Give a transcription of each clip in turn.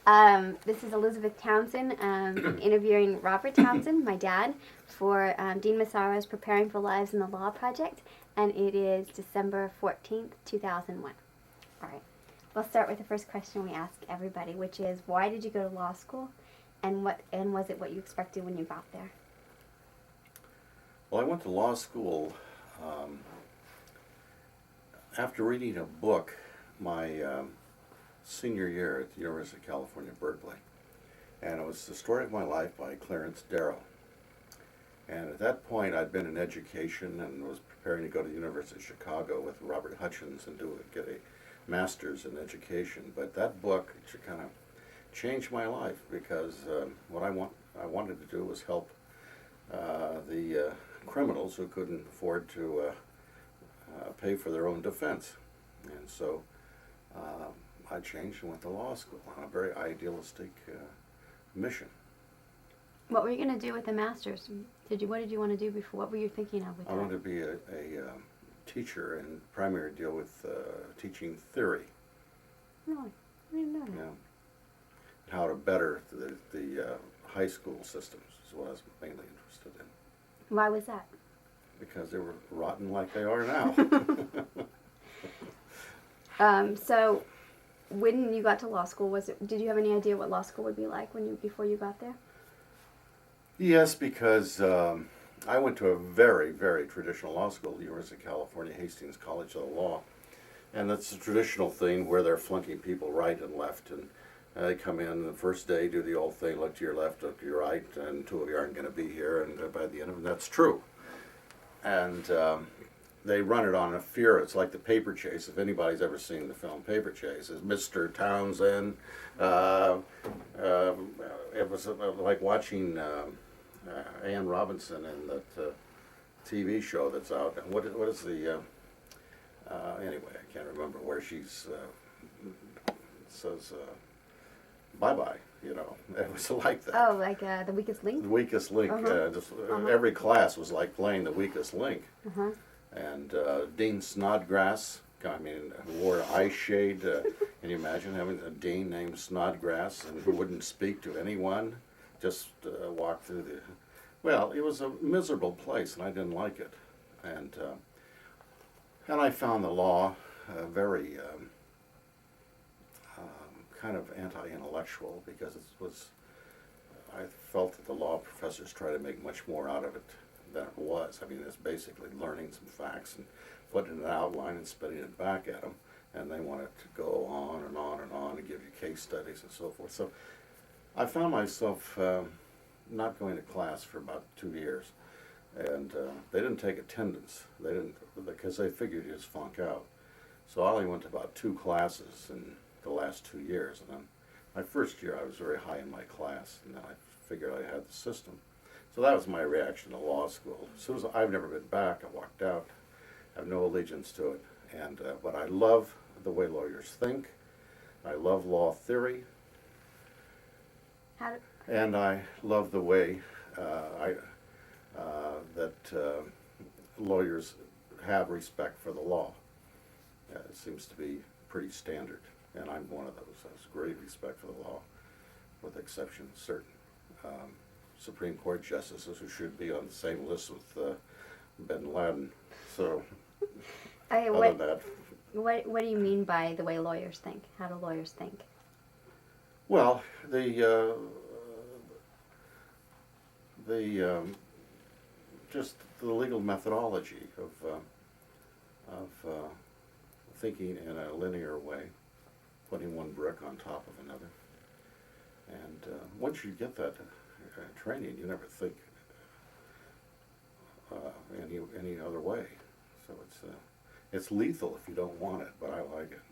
This is Elizabeth Townsend interviewing Robert Townsend, my dad, for Dean Massara's Preparing for Lives in the Law project, and it is December 14th, 2001. All right. We'll start with the first question we ask everybody, which is, why did you go to law school, and was it what you expected when you got there? Well, I went to law school after reading a book my senior year at the University of California, Berkeley. And it was The Story of My Life by Clarence Darrow. And at that point, I'd been in education and was preparing to go to the University of Chicago with Robert Hutchins and get a master's in education. But that book kind of changed my life because what I wanted to do was help the criminals who couldn't afford to pay for their own defense. And so I changed and went to law school on a very idealistic mission. What were you going to do with the master's? What did you want to do before? What were you thinking of with that? I wanted to be a teacher and primarily deal with teaching theory. Really? I didn't know that. Yeah. How to better the high school systems is what I was mainly interested in. Why was that? Because they were rotten like they are now. So when you got to law school, did you have any idea what law school would be like before you got there? Yes, because I went to a very, very traditional law school, the University of California, Hastings College of Law. And that's a traditional thing where they're flunking people right and left. And they come in the first day, do the old thing, look to your left, look to your right, and two of you aren't going to be here. And by the end of it, that's true. And they run it on a fear. It's like the Paper Chase. If anybody's ever seen the film Paper Chase, it's Mr. Townsend. It was like watching Ann Robinson in that TV show that's out. And what is the anyway? I can't remember where she's says bye-bye. You know, it was like that. Oh, like The Weakest Link? The Weakest Link. Uh-huh. Every class was like playing The Weakest Link. Uh-huh. And Dean Snodgrass, I mean, who wore eye shade. Can you imagine having a dean named Snodgrass and who wouldn't speak to anyone, just walk through the... Well, it was a miserable place, and I didn't like it. And I found the law very kind of anti-intellectual because I felt that the law professors try to make much more out of it than it was. I mean, it's basically learning some facts and putting an outline and spitting it back at them, and they want it to go on and on and on and give you case studies and so forth. So I found myself not going to class for about 2 years, and they didn't take attendance. They didn't, because they figured you'd just flunk out. So I only went to about 2 classes in the last 2 years, and then my first year I was very high in my class, and then I figured I had the system. So that was my reaction to law school. As soon as I've never been back, I walked out. I have no allegiance to it. And but I love the way lawyers think. I love law theory. And I love the way that lawyers have respect for the law. It seems to be pretty standard. And I'm one of those. I have great respect for the law, with exception of certain Supreme Court justices who should be on the same list with bin Laden. So, other than that. What do you mean by the way lawyers think? How do lawyers think? Well, just the legal methodology of thinking in a linear way, putting one brick on top of another. And once you get that training, you never think any other way. So it's lethal if you don't want it, but I like it.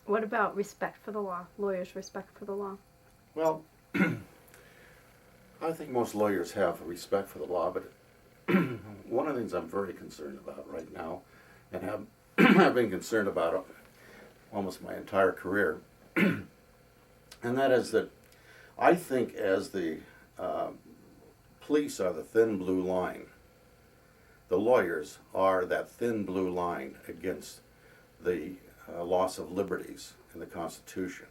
What about respect for the law? Lawyers' respect for the law? Well, I think most lawyers have a respect for the law, but one of the things I'm very concerned about right now, and have been concerned about it almost my entire career, and that is that I think as the police are the thin blue line, the lawyers are that thin blue line against the loss of liberties in the Constitution.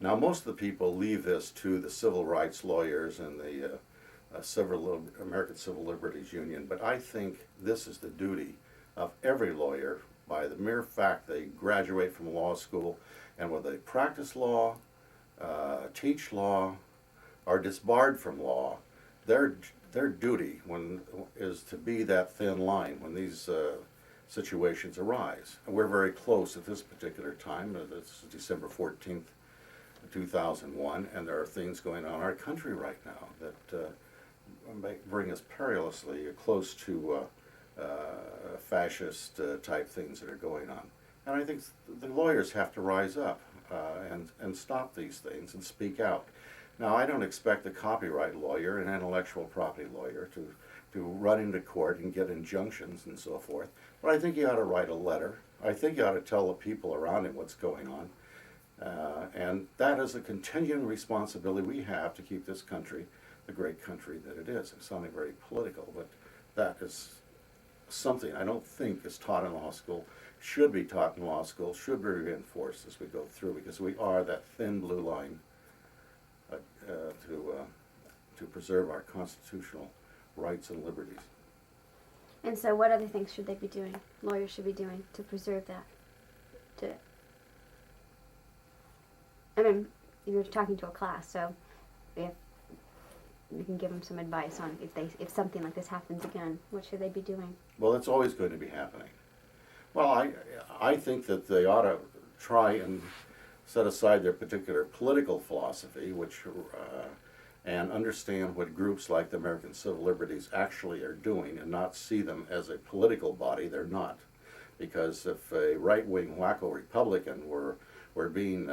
Now, most of the people leave this to the civil rights lawyers and the American Civil Liberties Union, but I think this is the duty of every lawyer by the mere fact they graduate from law school, and whether they practice law, teach law, are disbarred from law, their duty is to be that thin line when these situations arise. And we're very close at this particular time. This is December 14th, 2001, and there are things going on in our country right now that bring us perilously close to fascist type things that are going on. And I think the lawyers have to rise up and stop these things and speak out. Now, I don't expect a copyright lawyer, an intellectual property lawyer, to run into court and get injunctions and so forth, but I think he ought to write a letter. I think he ought to tell the people around him what's going on. And that is a continuing responsibility we have to keep this country the great country that it is. It's sounding very political, but that is something I don't think is taught in law school, should be taught in law school, should be reinforced as we go through, because we are that thin blue line to preserve our constitutional rights and liberties. And so what other things should they be doing, lawyers should be doing to preserve that? I mean, you're talking to a class, so if you can give them some advice on if something like this happens again, what should they be doing? Well, it's always going to be happening. Well, I think that they ought to try and set aside their particular political philosophy, and understand what groups like the American Civil Liberties actually are doing, and not see them as a political body. They're not, because if a right-wing wacko Republican were being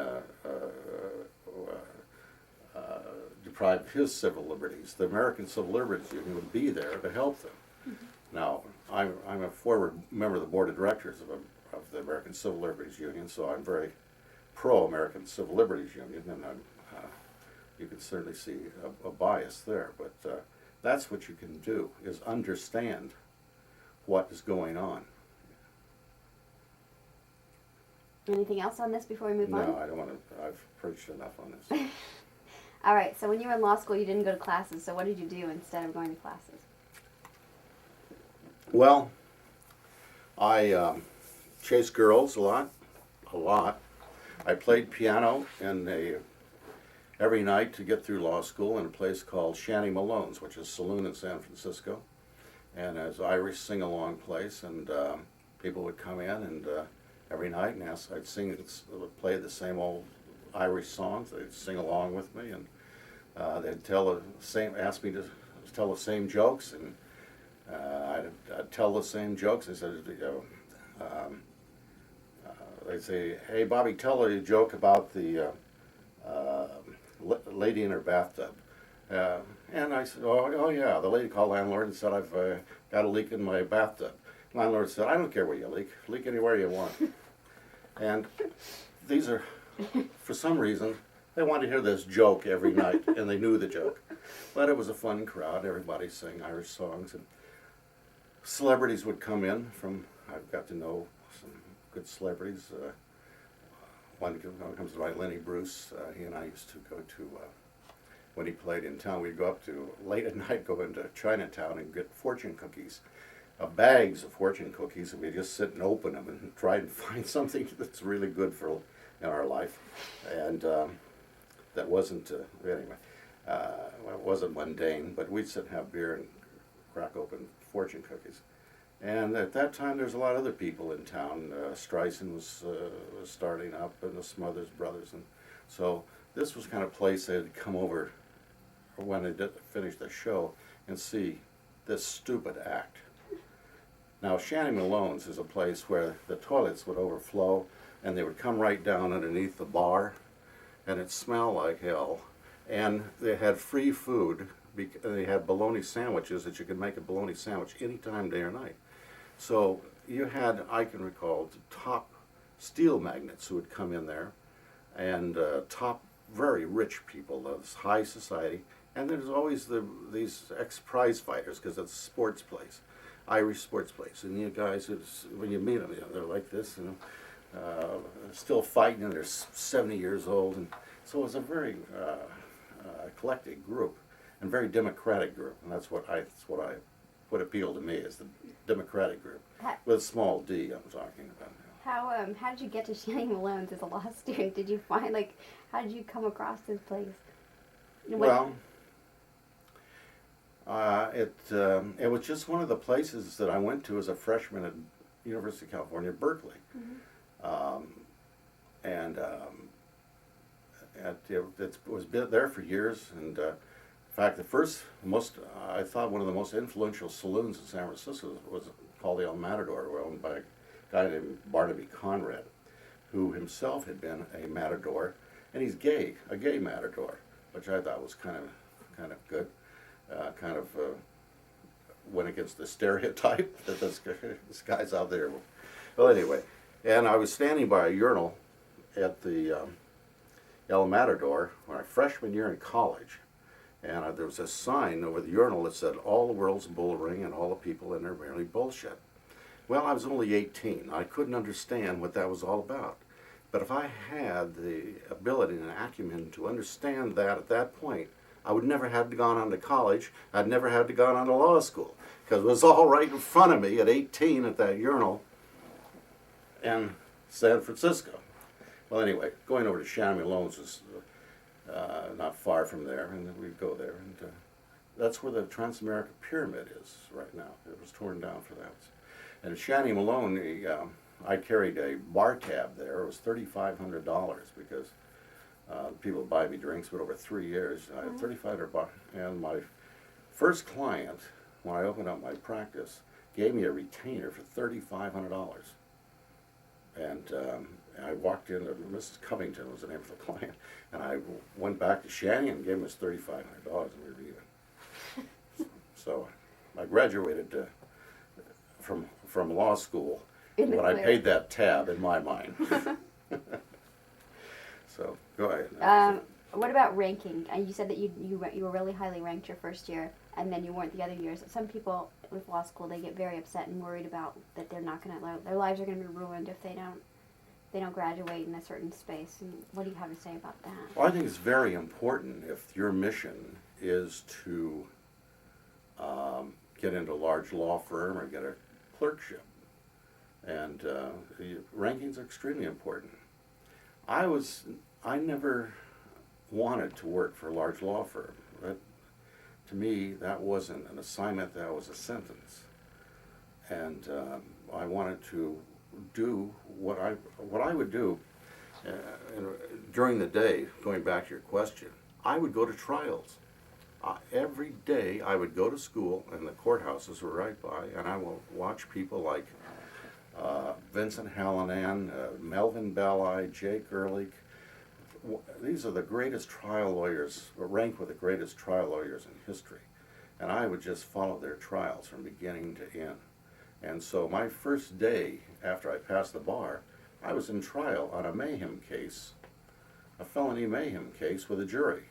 deprived of his civil liberties, the American Civil Liberties Union would be there to help them. Mm-hmm. Now, I'm a former member of the board of directors of the American Civil Liberties Union, so I'm very pro-American Civil Liberties Union, and you can certainly see a bias there. But that's what you can do, is understand what is going on. Anything else on this before we move on? No, I don't want to. I've preached enough on this. All right, so when you were in law school, you didn't go to classes, so what did you do instead of going to classes? Well, I chased girls a lot. I played piano every night to get through law school in a place called Shanty Malone's, which is a saloon in San Francisco. And it was an Irish sing-along place, and people would come in and every night and I'd play the same old Irish songs. They'd sing along with me, and they'd ask me to tell the same jokes, and I'd tell the same jokes. They said, they'd say, "Hey, Bobby, tell a joke about the lady in her bathtub." And I said, oh yeah, the lady called landlord and said, "I've got a leak in my bathtub." Landlord said, "I don't care where you leak anywhere you want." And these are, for some reason, they wanted to hear this joke every night, and they knew the joke. But it was a fun crowd. Everybody sang Irish songs, and celebrities would come in I've got to know some good celebrities. One comes to mind, Lenny Bruce. He and I used to go to, when he played in town, we'd go up to, late at night, go into Chinatown and get fortune cookies. Bags of fortune cookies, and we just sit and open them and try and find something that's really good in our life, and that wasn't anyway. Well, it wasn't mundane, but we'd sit and have beer and crack open fortune cookies. And at that time, there's a lot of other people in town. Streisand was starting up, and the Smothers Brothers, and so this was kind of place they'd come over when they finish the show and see this stupid act. Now, Shanty Malone's is a place where the toilets would overflow, and they would come right down underneath the bar, and it smelled like hell. And they had free food. They had bologna sandwiches that you could make a bologna sandwich any time, day or night. So you had, I can recall, top steel magnates who would come in there, and top very rich people of high society. And there's always these ex-prize fighters, because it's a sports place. Irish sports place, and you guys, when you meet them, they're like this, still fighting, and they're 70 years old, and so it was a very eclectic group and very democratic group, and that's what what appealed to me is the democratic group with a small D. I'm talking about now. How did you get to Shannon Malone's as a law student? Did you find how did you come across this place? Well, it was just one of the places that I went to as a freshman at University of California, Berkeley. Mm-hmm. It was there for years, and in fact, I thought one of the most influential saloons in San Francisco was called the El Matador, owned by a guy named Barnaby Conrad, who himself had been a matador, and he's gay, a gay matador, which I thought was kind of good, went against the stereotype that this guy's out there. Well, anyway, and I was standing by a urinal at the El Matador my freshman year in college, and there was a sign over the urinal that said, "All the world's bull ring and all the people in there merely bullshit." Well, I was only 18. I couldn't understand what that was all about. But if I had the ability and acumen to understand that at that point, I would never have gone on to college. I'd never have to gone on to law school, because it was all right in front of me at 18 at that urinal in San Francisco. Well, anyway, going over to Shannon Malone's was not far from there, and we'd go there, and that's where the Transamerica Pyramid is right now. It was torn down for that. And Shannon Malone, I carried a bar tab there. It was $3,500 because people buy me drinks, but over 3 years, I had $3,500. And my first client, when I opened up my practice, gave me a retainer for $3,500. And I walked in, Mrs. Covington was the name of the client, and I went back to Shannon and gave him his $3,500, and we were even. So I graduated from law school when I paid that tab in my mind. So go ahead. What about ranking? You said that you were really highly ranked your first year, and then you weren't the other years. Some people with law school, they get very upset and worried about that their lives are going to be ruined if they don't graduate in a certain space. And what do you have to say about that? Well, I think it's very important if your mission is to get into a large law firm or get a clerkship, and rankings are extremely important. I never wanted to work for a large law firm. To me, that wasn't an assignment, that was a sentence. And I wanted to do what I would do during the day, going back to your question. I would go to trials. Every day I would go to school, and the courthouses were right by, and I will watch people like Vincent Hallinan, Melvin Belli, Jake Ehrlich. These are the greatest trial lawyers, ranked with the greatest trial lawyers in history. And I would just follow their trials from beginning to end. And so my first day after I passed the bar, I was in trial on a mayhem case, a felony mayhem case with a jury.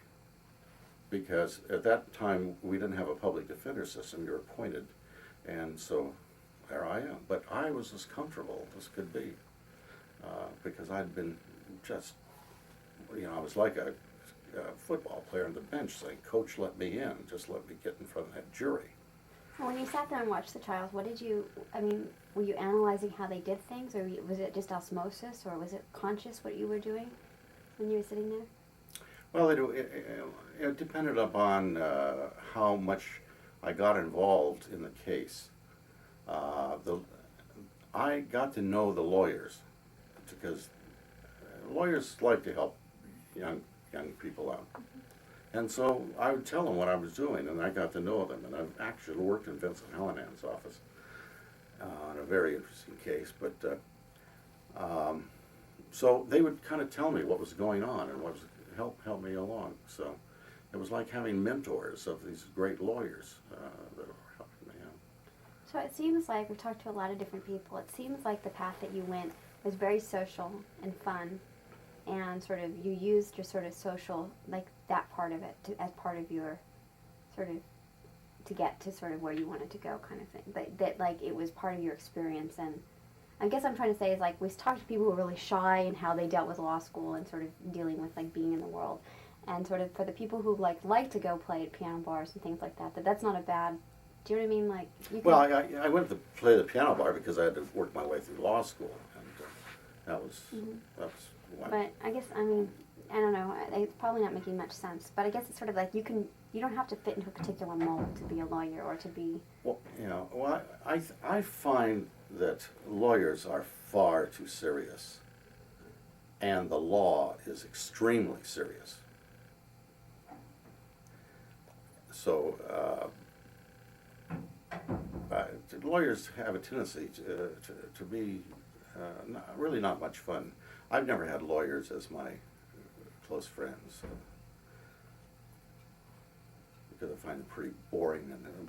Because at that time, we didn't have a public defender system, you were appointed. And so there I am. But I was as comfortable as could be, because I'd been just, I was like a football player on the bench saying, "Coach, let me in, just let me get in front of that jury." When you sat there and watched the trials, were you analyzing how they did things, or was it just osmosis, or was it conscious what you were doing when you were sitting there? Well, it depended upon how much I got involved in the case. I got to know the lawyers, because lawyers like to help young people out. And so I would tell them what I was doing, and I got to know them. And I've actually worked in Vincent Hallinan's office on a very interesting case. But so they would kind of tell me what was going on and what was help me along. So it was like having mentors of these great lawyers that were helping me out. So it seems like, we've talked to a lot of different people, it seems like the path that you went was very social and fun, and sort of you used your sort of social, like that part of it, as part of your sort of, to get to sort of where you wanted to go kind of thing. But that like it was part of your experience, and I guess I'm trying to say is like we talk to people who are really shy and how they dealt with law school and sort of dealing with like being in the world, and sort of for the people who like to go play at piano bars and things like that. That's not a bad. Do you know what I mean? Like you can, Well, I went to play the piano bar because I had to work my way through law school, and that was why. but I guess I mean I don't know. It's probably not making much sense. But I guess it's sort of like you don't have to fit into a particular mold to be a lawyer or to be. Well, well, I find that lawyers are far too serious, and the law is extremely serious. So, lawyers have a tendency to be really not much fun. I've never had lawyers as my close friends because I find them pretty boring, and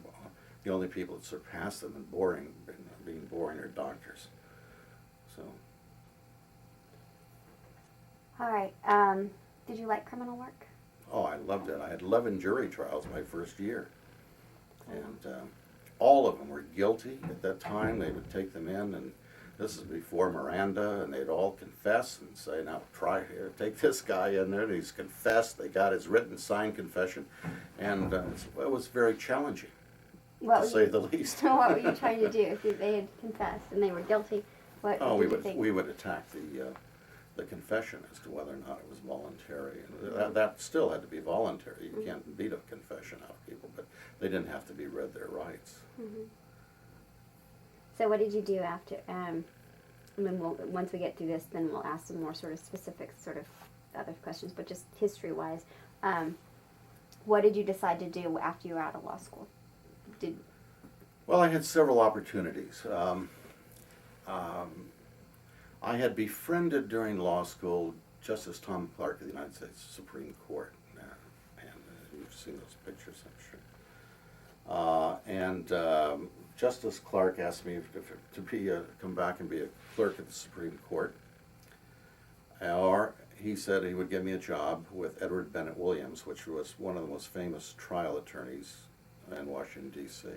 the only people that surpass them in being boring are doctors. So. All right. Did you like criminal work? Oh, I loved it. I had 11 jury trials my first year, and all of them were guilty at that time. They would take them in, and this is before Miranda, and they'd all confess and say, now try here, take this guy in there, and he's confessed. They got his written signed confession, and it was very challenging, to say the least. So what were you trying to do if they had confessed and they were guilty? What did you think? We would attack the confession as to whether or not it was voluntary, and that still had to be voluntary. You can't beat a confession out of people, but they didn't have to be read their rights. Mm-hmm. So what did you do after? And then once we get through this, then we'll ask some more sort of specific sort of other questions, but just history-wise, what did you decide to do after you were out of law school? Well, I had several opportunities. I had befriended during law school Justice Tom Clark of the United States Supreme Court, and you've seen those pictures, I'm sure. Justice Clark asked me to come back and be a clerk at the Supreme Court, or he said he would give me a job with Edward Bennett Williams, which was one of the most famous trial attorneys in Washington, D.C.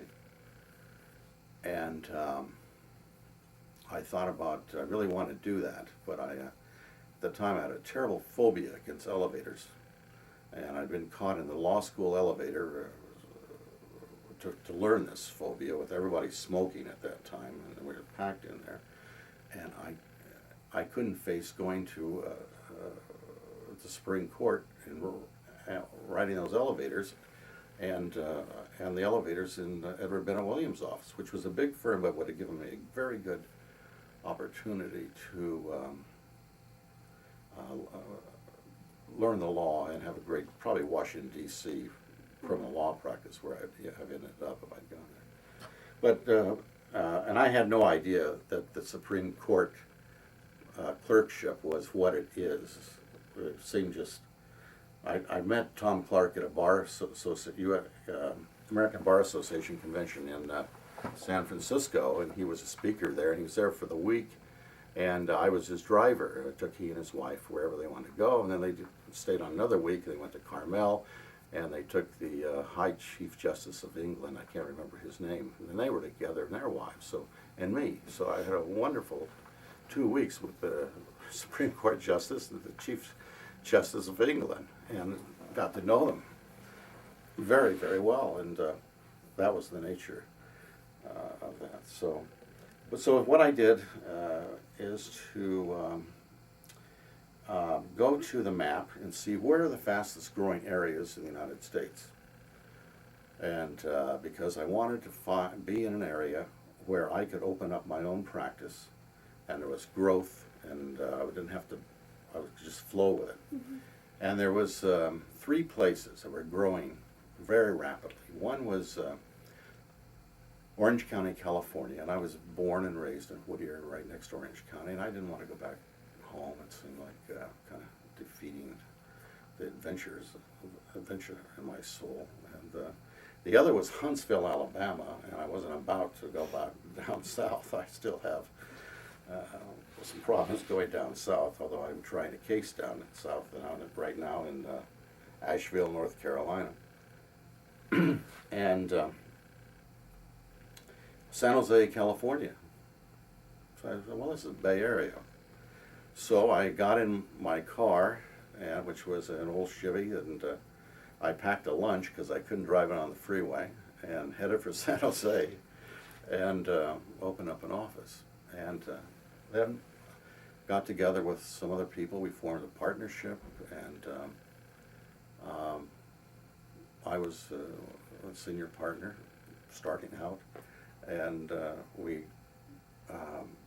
And I thought about, I really wanted to do that, but at the time I had a terrible phobia against elevators, and I'd been caught in the law school elevator to learn this phobia with everybody smoking at that time, and we were packed in there, and I couldn't face going to the Supreme Court and riding those elevators, and the elevators in Edward Bennett Williams' office, which was a big firm, but would have given me a very good opportunity to learn the law and have a great, probably Washington, D.C. criminal law practice where I'd have ended up if I'd gone there. But, and I had no idea that the Supreme Court clerkship was what it is. It seemed just, I met Tom Clark at a American Bar Association convention in San Francisco, and he was a speaker there, and he was there for the week, and I was his driver. I took he and his wife wherever they wanted to go, and then they stayed on another week. They went to Carmel, and they took the High Chief Justice of England, I can't remember his name, and they were together, and their wives, and me. So I had a wonderful 2 weeks with the Supreme Court Justice and the Chief Justice of England, and got to know them very, very well, and that was the nature of that. So what I did is to go to the map and see where are the fastest growing areas in the United States. And because I wanted to be in an area where I could open up my own practice, and there was growth, and I didn't have to, I would just flow with it. Mm-hmm. And there was 3 places that were growing very rapidly. One was Orange County, California, and I was born and raised in Whittier, right next to Orange County, and I didn't want to go back home. It seemed like kind of defeating the adventure in my soul. And the other was Huntsville, Alabama, and I wasn't about to go back down south. I still have some problems going down south, although I'm trying a case down south right now in Asheville, North Carolina. And San Jose, California. So I said, well, this is the Bay Area. So I got in my car, which was an old Chevy, and I packed a lunch because I couldn't drive it on the freeway, and headed for San Jose, and opened up an office. And then got together with some other people. We formed a partnership, and I was a senior partner starting out, and we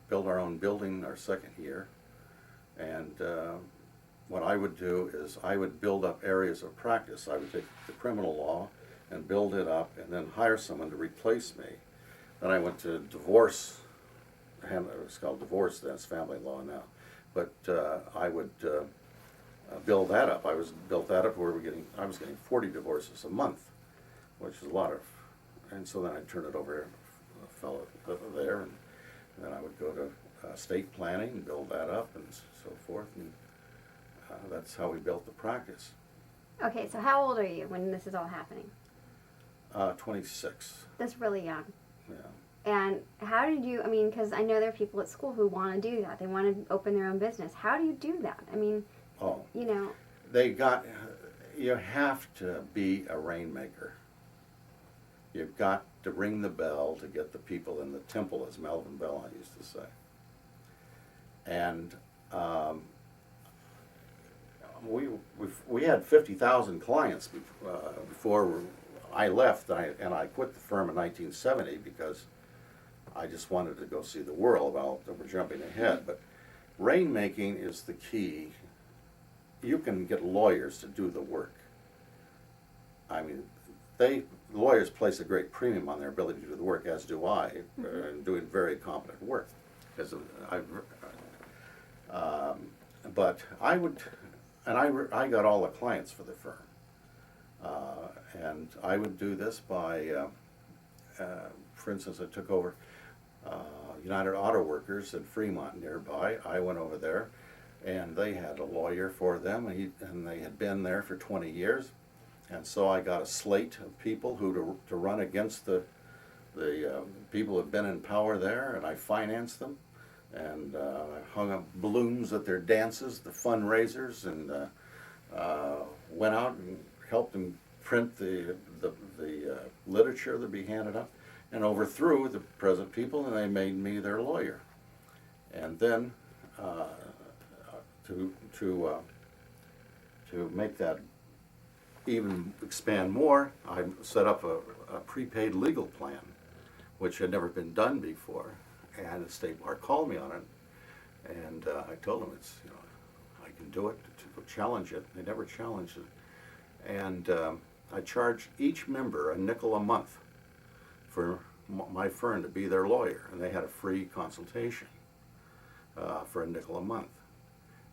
built our own building our second year. And what I would do is I would build up areas of practice. I would take the criminal law and build it up and then hire someone to replace me. Then I went to divorce, it was called divorce then, it's family law now. But I would build that up. Built that up where I was getting 40 divorces a month, which is a lot of, and so then I'd turn it over to a fellow there, and then I would go to estate planning and build that up and so forth, and that's how we built the practice. Okay, so how old are you when this is all happening? 26. That's really young. Yeah. And how did you, I mean, because I know there are people at school who want to do that. They want to open their own business. How do you do that? I mean, you know. You have to be a rainmaker. You've got to ring the bell to get the people in the temple, as Melvin Bell used to say. And we had 50,000 clients before I left, and I quit the firm in 1970 because I just wanted to go see the world. Well, we're jumping ahead, but rainmaking is the key. You can get lawyers to do the work. I mean, lawyers place a great premium on their ability to do the work, as do I, and doing very competent work. But I got all the clients for the firm. And I would do this by, for instance, I took over United Auto Workers in Fremont nearby. I went over there, and they had a lawyer for them, and they had been there for 20 years. And so I got a slate of people to run against the people who had been in power there, and I financed them, and I hung up balloons at their dances, the fundraisers, and went out and helped them print the literature that be handed up, and overthrew the present people, and they made me their lawyer. And then to make that even expand more, I set up a prepaid legal plan, which had never been done before, and the state bar called me on it, and I told them I can do it, to challenge it. They never challenged it, and I charged each member a nickel a month for my firm to be their lawyer, and they had a free consultation for a nickel a month.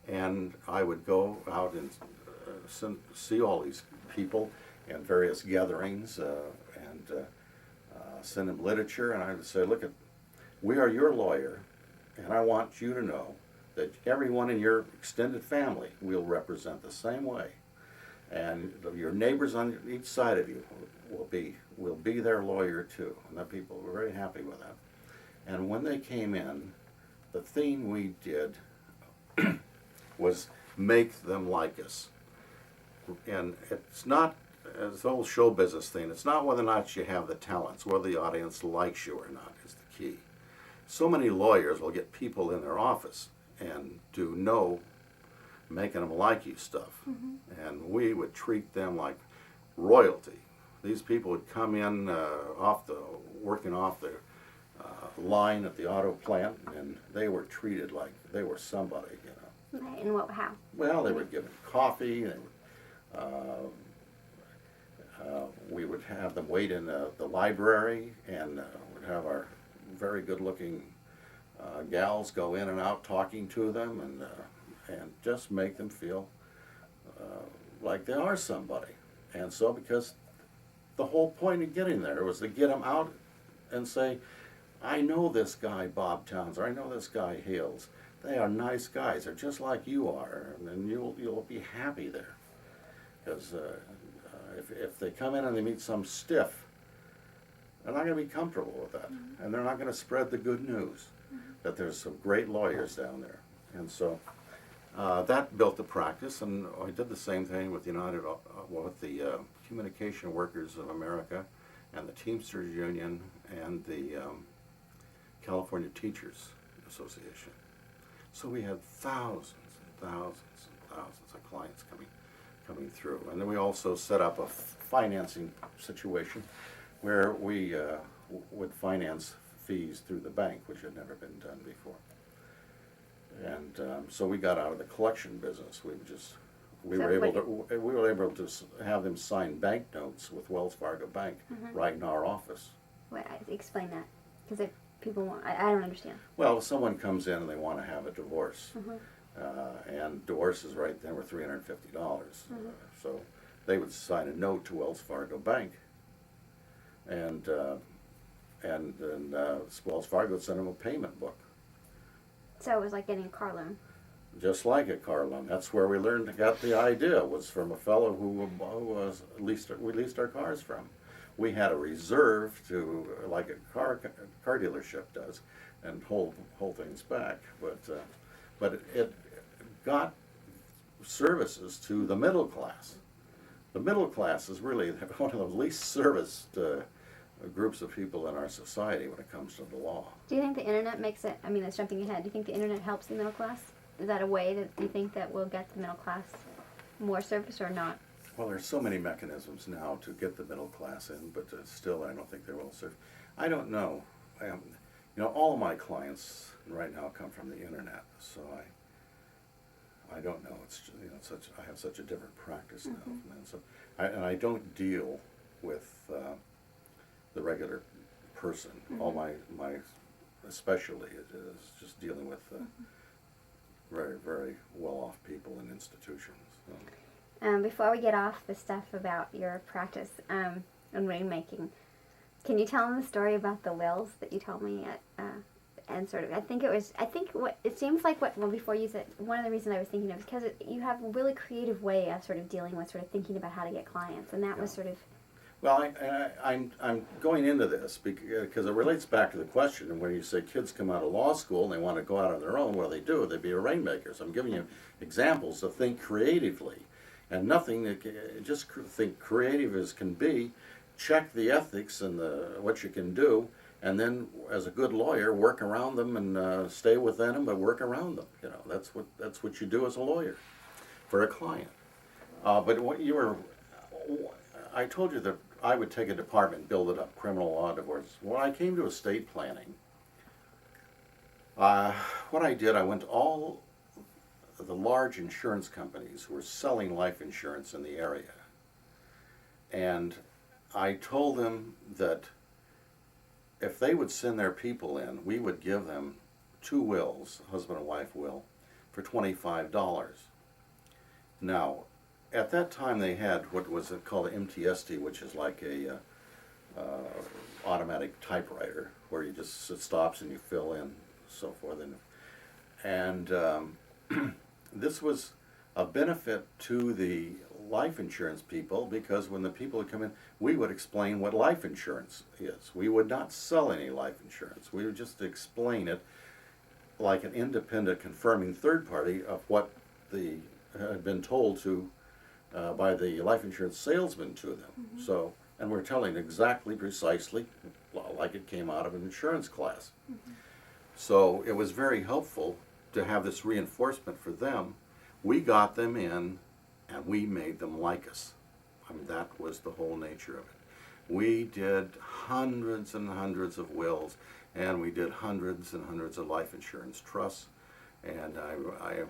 And I would go out and see all these people in various gatherings and send them literature, and I would say, look, we are your lawyer, and I want you to know that everyone in your extended family will represent the same way. And your neighbors on each side of you will be their lawyer too. And the people were very happy with that. And when they came in, the thing we did was make them like us. And it's not, it's the whole show business thing, it's not whether or not you have the talents, whether the audience likes you or not is the key. So many lawyers will get people in their office and do making them like you stuff. And we would treat them like royalty. These people would come in working off the line at the auto plant, and they were treated like they were somebody, Right, and how? Well, they were given coffee, and we would have them wait in the library, and would have our very good-looking gals go in and out talking to them, and just make them feel like they are somebody. And so, because the whole point of getting there was to get them out and say, I know this guy Bob Townsend, I know this guy Hales. They are nice guys. They're just like you are, and you'll be happy there. Because if they come in and they meet some stiff, they're not going to be comfortable with that, and they're not going to spread the good news. that there's some great lawyers down there. And so that built the practice, and I did the same thing with with the Communication Workers of America and the Teamsters Union and the California Teachers Association. So we had thousands and thousands and thousands of clients coming through. And then we also set up a financing situation where we would finance fees through the bank, which had never been done before. And so we got out of the collection business. We were able to have them sign bank notes with Wells Fargo Bank right in our office. Wait, explain that, because people want. I don't understand. Well, if someone comes in and they want to have a divorce, and divorces right then were $350, so they would sign a note to Wells Fargo Bank, and then Wells Fargo would send them a payment book. So it was like getting a car loan. Just like a car loan. That's where we got the idea, was from a fellow who we leased our cars from. We had a reserve to, like a car dealership does, and hold things back. But it got services to the middle class. The middle class is really one of the least serviced groups of people in our society when it comes to the law. Do you think the internet makes it? I mean, that's jumping ahead. Do you think the internet helps the middle class? Is that a way that you think that will get the middle class more service or not? Well, there's so many mechanisms now to get the middle class in, but still, I don't think they will serve. I don't know. All of my clients right now come from the internet, so I don't know. It's I have such a different practice now, and so I don't deal with the regular person. All my specialty is just dealing with very, very well-off people and institutions. So. Before we get off the stuff about your practice and rainmaking, can you tell them the story about the wills that you told me and sort of, before you said, one of the reasons I was thinking of is because you have a really creative way of sort of dealing with sort of thinking about how to get clients, and that was sort of. Well, I'm going into this because it relates back to the question, and when you say kids come out of law school and they want to go out on their own, what do? They be a rainmakers. I'm giving you examples to think creatively, and nothing that just think creative as can be. Check the ethics and what you can do, and then as a good lawyer, work around them and stay within them, but work around them. That's what you do as a lawyer for a client. But what I told you that I would take a department, build it up, criminal law, divorce. When I came to estate planning, what I did, I went to all the large insurance companies who were selling life insurance in the area. And I told them that if they would send their people in, we would give them 2 wills, husband and wife will, for $25. Now, at that time they had what was called an MTST, which is like a automatic typewriter where it stops and you fill in, so forth. And this was a benefit to the life insurance people, because when the people would come in, we would explain what life insurance is. We would not sell any life insurance. We would just explain it like an independent confirming third party of what had been told to by the life insurance salesman to them. So, and we're telling exactly, precisely, like it came out of an insurance class. So it was very helpful to have this reinforcement for them. We got them in, and we made them like us. I mean, that was the whole nature of it. We did hundreds and hundreds of wills, and we did hundreds and hundreds of life insurance trusts. And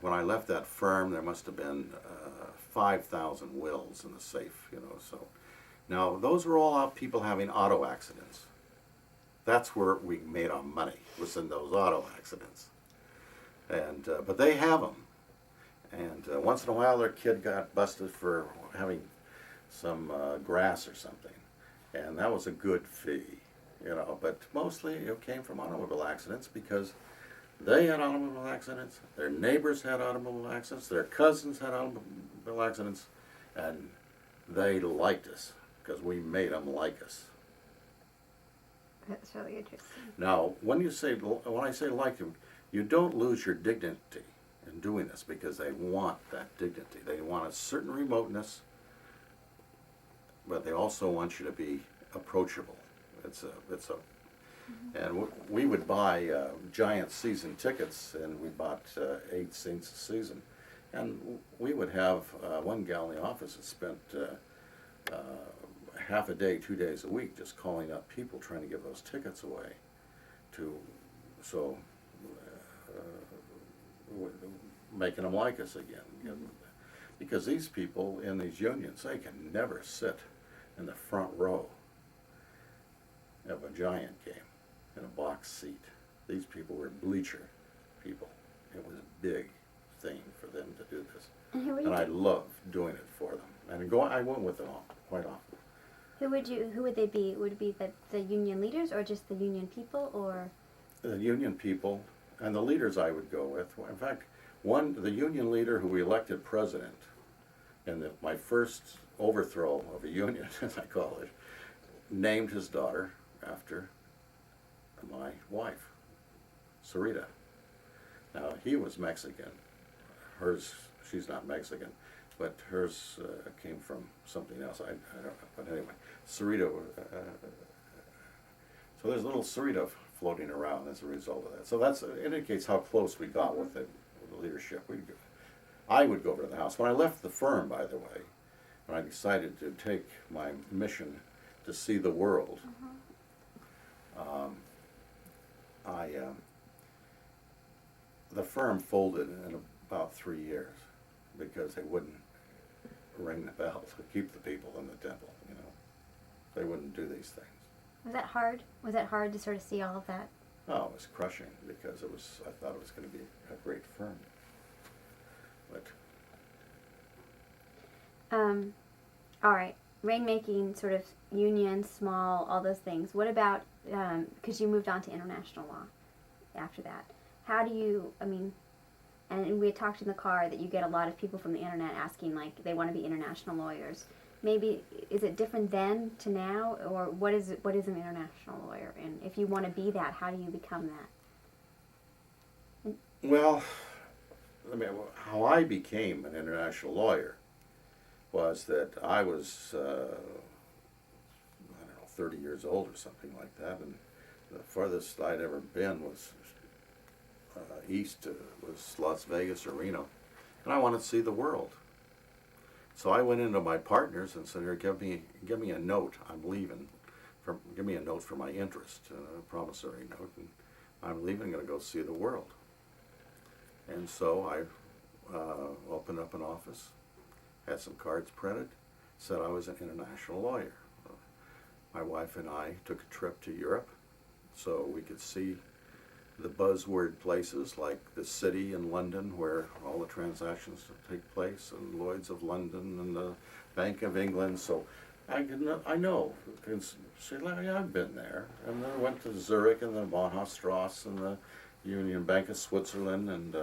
when I left that firm, there must have been 5,000 wills in the safe, So now those were all people having auto accidents. That's where we made our money, was in those auto accidents. And but they have them. And once in a while, their kid got busted for having some grass or something, and that was a good fee, But mostly it came from automobile accidents, because they had automobile accidents, their neighbors had automobile accidents, their cousins had automobile accidents, and they liked us because we made them like us. That's really interesting. Now, when I say like them, you don't lose your dignity in doing this because they want that dignity. They want a certain remoteness, but they also want you to be approachable. And we would buy giant season tickets, and we bought 8 seats a season. And we would have one gal in the office that spent half a day, 2 days a week, just calling up people trying to give those tickets away, so making them like us again. Because these people in these unions, they can never sit in the front row of a Giant game in a box seat. These people were bleacher people. It was a big thing for them to do this. And I loved doing it for them. And I went with them all, quite often. Who would they be? Would it be the union leaders or just the union people, or? The union people and the leaders I would go with. In fact, the union leader who we elected president in my first overthrow of a union, as I call it, named his daughter after my wife, Sarita. Now, he was Mexican. She's not Mexican, but hers came from something else. I don't know. But anyway, Sarita. So there's a little Sarita floating around as a result of that. So it indicates how close we got with the leadership. I would go over to the house. When I left the firm, by the way, when I decided to take my mission to see the world, the firm folded in about 3 years because they wouldn't ring the bell to keep the people in the temple, They wouldn't do these things. Was that hard? Was that hard to sort of see all of that? Oh, it was crushing because I thought it was going to be a great firm. But all right, rainmaking, sort of union, small, all those things. What about, because you moved on to international law after that. How do you, and we had talked in the car that you get a lot of people from the internet asking, like, they want to be international lawyers. Maybe, is it different then to now, or what is an international lawyer? And if you want to be that, how do you become that? Well, how I became an international lawyer was that I was, 30 years old or something like that, and the farthest I'd ever been was east, was Las Vegas or Reno, and I wanted to see the world. So I went into my partners and said, "Here, give me a note. I'm leaving. Give me a note for my interest, a promissory note, and I'm leaving. I'm going to go see the world." And so I opened up an office, had some cards printed, said I was an international lawyer. My wife and I took a trip to Europe so we could see the buzzword places like the City in London where all the transactions take place, and Lloyd's of London and the Bank of England. So I know. Say, yeah, I've been there. And then I went to Zurich and the Bahnhofstrasse and the Union Bank of Switzerland, and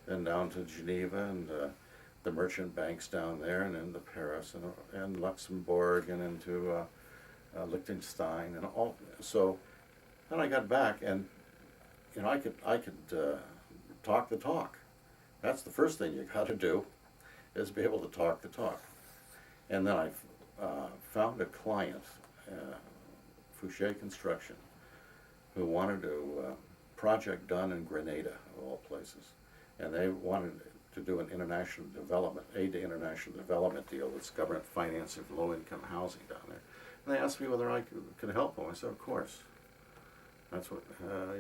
then down to Geneva and the merchant banks down there, and into Paris and Luxembourg and into Liechtenstein and all. So then I got back, and I could talk the talk. That's the first thing you got to do, is be able to talk the talk. And then I found a client, Fouché Construction, who wanted a project done in Grenada, of all places, and they wanted to do an international development, aid to international development deal that's government financing for low-income housing down there. And they asked me whether I could help them. I said, of course. That's what,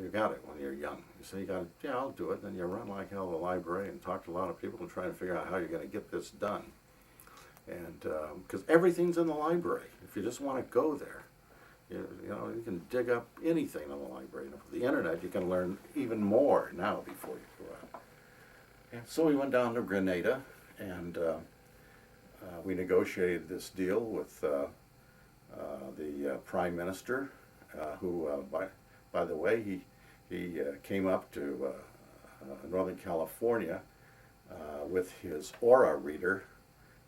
you got it when you're young. You say, yeah, I'll do it. Then you run like hell to the library and talk to a lot of people and try to figure out how you're going to get this done. And, because everything's in the library. If you just want to go there, you can dig up anything in the library. And with the internet, you can learn even more now before you go out. And so we went down to Grenada, and we negotiated this deal with the Prime Minister, who, by the way, he came up to Northern California with his Aura reader,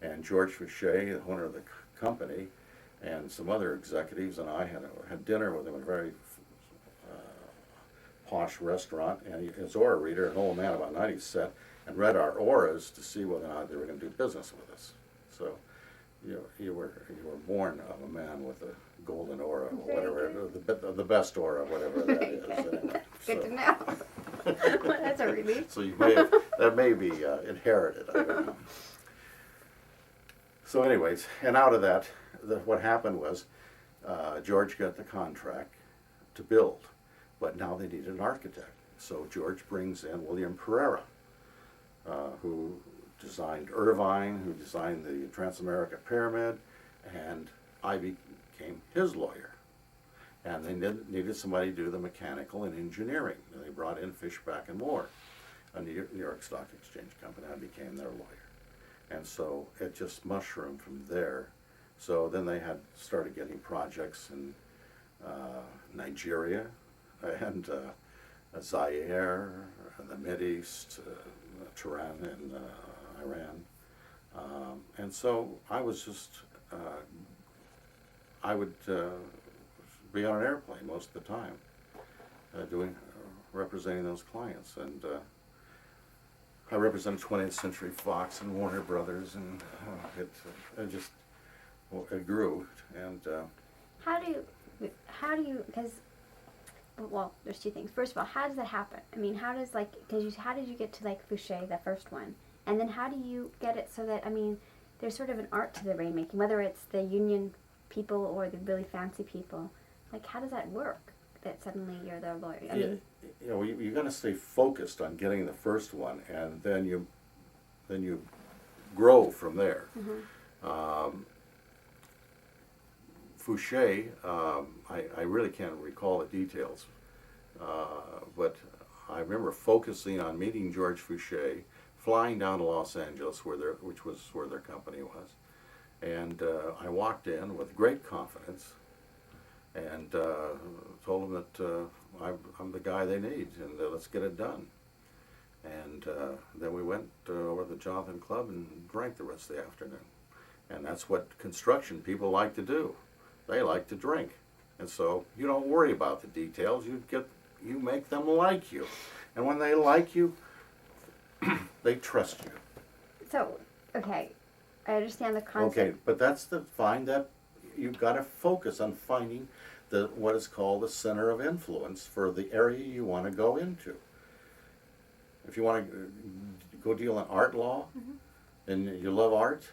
and George Fouché, the owner of the company, and some other executives, and I had dinner with him, a very posh restaurant, and his aura reader, an old man about 90, sat and read our auras to see whether or not they were going to do business with us. So you were born of a man with a golden aura, or whatever, the best aura, whatever that is. Anyway, Good to know. Well, that's a relief. So that may be inherited. I don't know. So, anyways, and out of that, what happened was George got the contract to build, but now they needed an architect. So George brings in William Pereira, who designed Irvine, who designed the Transamerica Pyramid, and I became his lawyer. And they needed somebody to do the mechanical and engineering. And they brought in Fishback and Moore, a New York Stock Exchange company. I became their lawyer. And so it just mushroomed from there. So then they had started getting projects in Nigeria and Zaire, the Mideast, Tehran and Iran. And so I was just, I would be on an airplane most of the time, representing those clients. And I represented 20th Century Fox and Warner Brothers, and it grew. And How do you, because, well, there's two things. First of all, how does that happen? I mean, how does, like, how did you get to, like, Fouché, the first one? And then how do you get it so that, I mean, there's sort of an art to the rainmaking, whether it's the union people or the really fancy people. Like, how does that work, that suddenly you're their lawyer? I mean, you got to stay focused on getting the first one, and then you grow from there. Mm-hmm. Fouché, I really can't recall the details, but I remember focusing on meeting George Fouché, flying down to Los Angeles, which was where their company was, and I walked in with great confidence and told them that I'm the guy they need, and let's get it done. And then we went over to the Jonathan Club and drank the rest of the afternoon. And that's what construction people like to do. They like to drink. And so you don't worry about the details. You make them like you. And when they like you, they trust you. So, okay, I understand the concept. Okay, but that's you've got to focus on finding what is called the center of influence for the area you want to go into. If you want to go deal in art law, Mm-hmm. and you love art,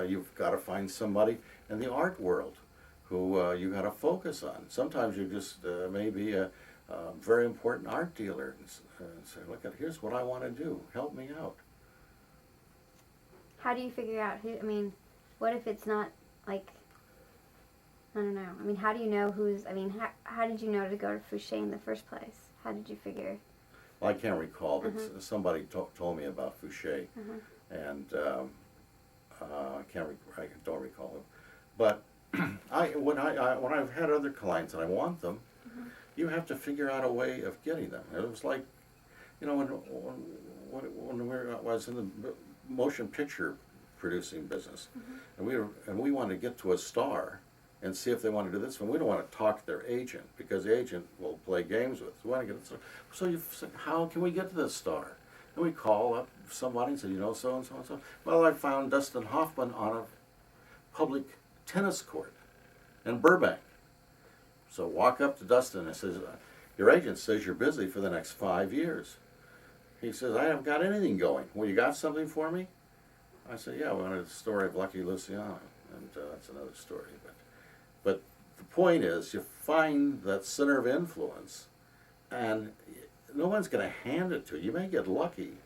you've got to find somebody in the art world who you got to focus on. Sometimes you just may be a very important art dealer and say, look, here's what I want to do. Help me out. How do you figure out who, I mean, what if it's not, like, I don't know. I mean, how do you know who's, I mean, how did you know to go to Fouché in the first place? How did you figure? Well, I can't recall, but Mm-hmm. somebody told me about Fouché, Mm-hmm. and I don't recall it. But when I've had other clients and I want them, Mm-hmm. you have to figure out a way of getting them. It was like, you know, when I was in the motion picture producing business, Mm-hmm. and we wanted to get to a star and see if they want to do this one. We don't want to talk to their agent because the agent will play games with us. We want to get it. So you say, how can we get to this star? And we call up somebody and say, you know, so and so and so. Well, I found Dustin Hoffman on a public tennis court in Burbank. So walk up to Dustin and says, your agent says you're busy for the next 5 years. He says, I haven't got anything going. Well, you got something for me? I said, yeah, we wanted a story of Lucky Luciano, and that's another story. But the point is, you find that center of influence, and no one's going to hand it to you. You may get lucky,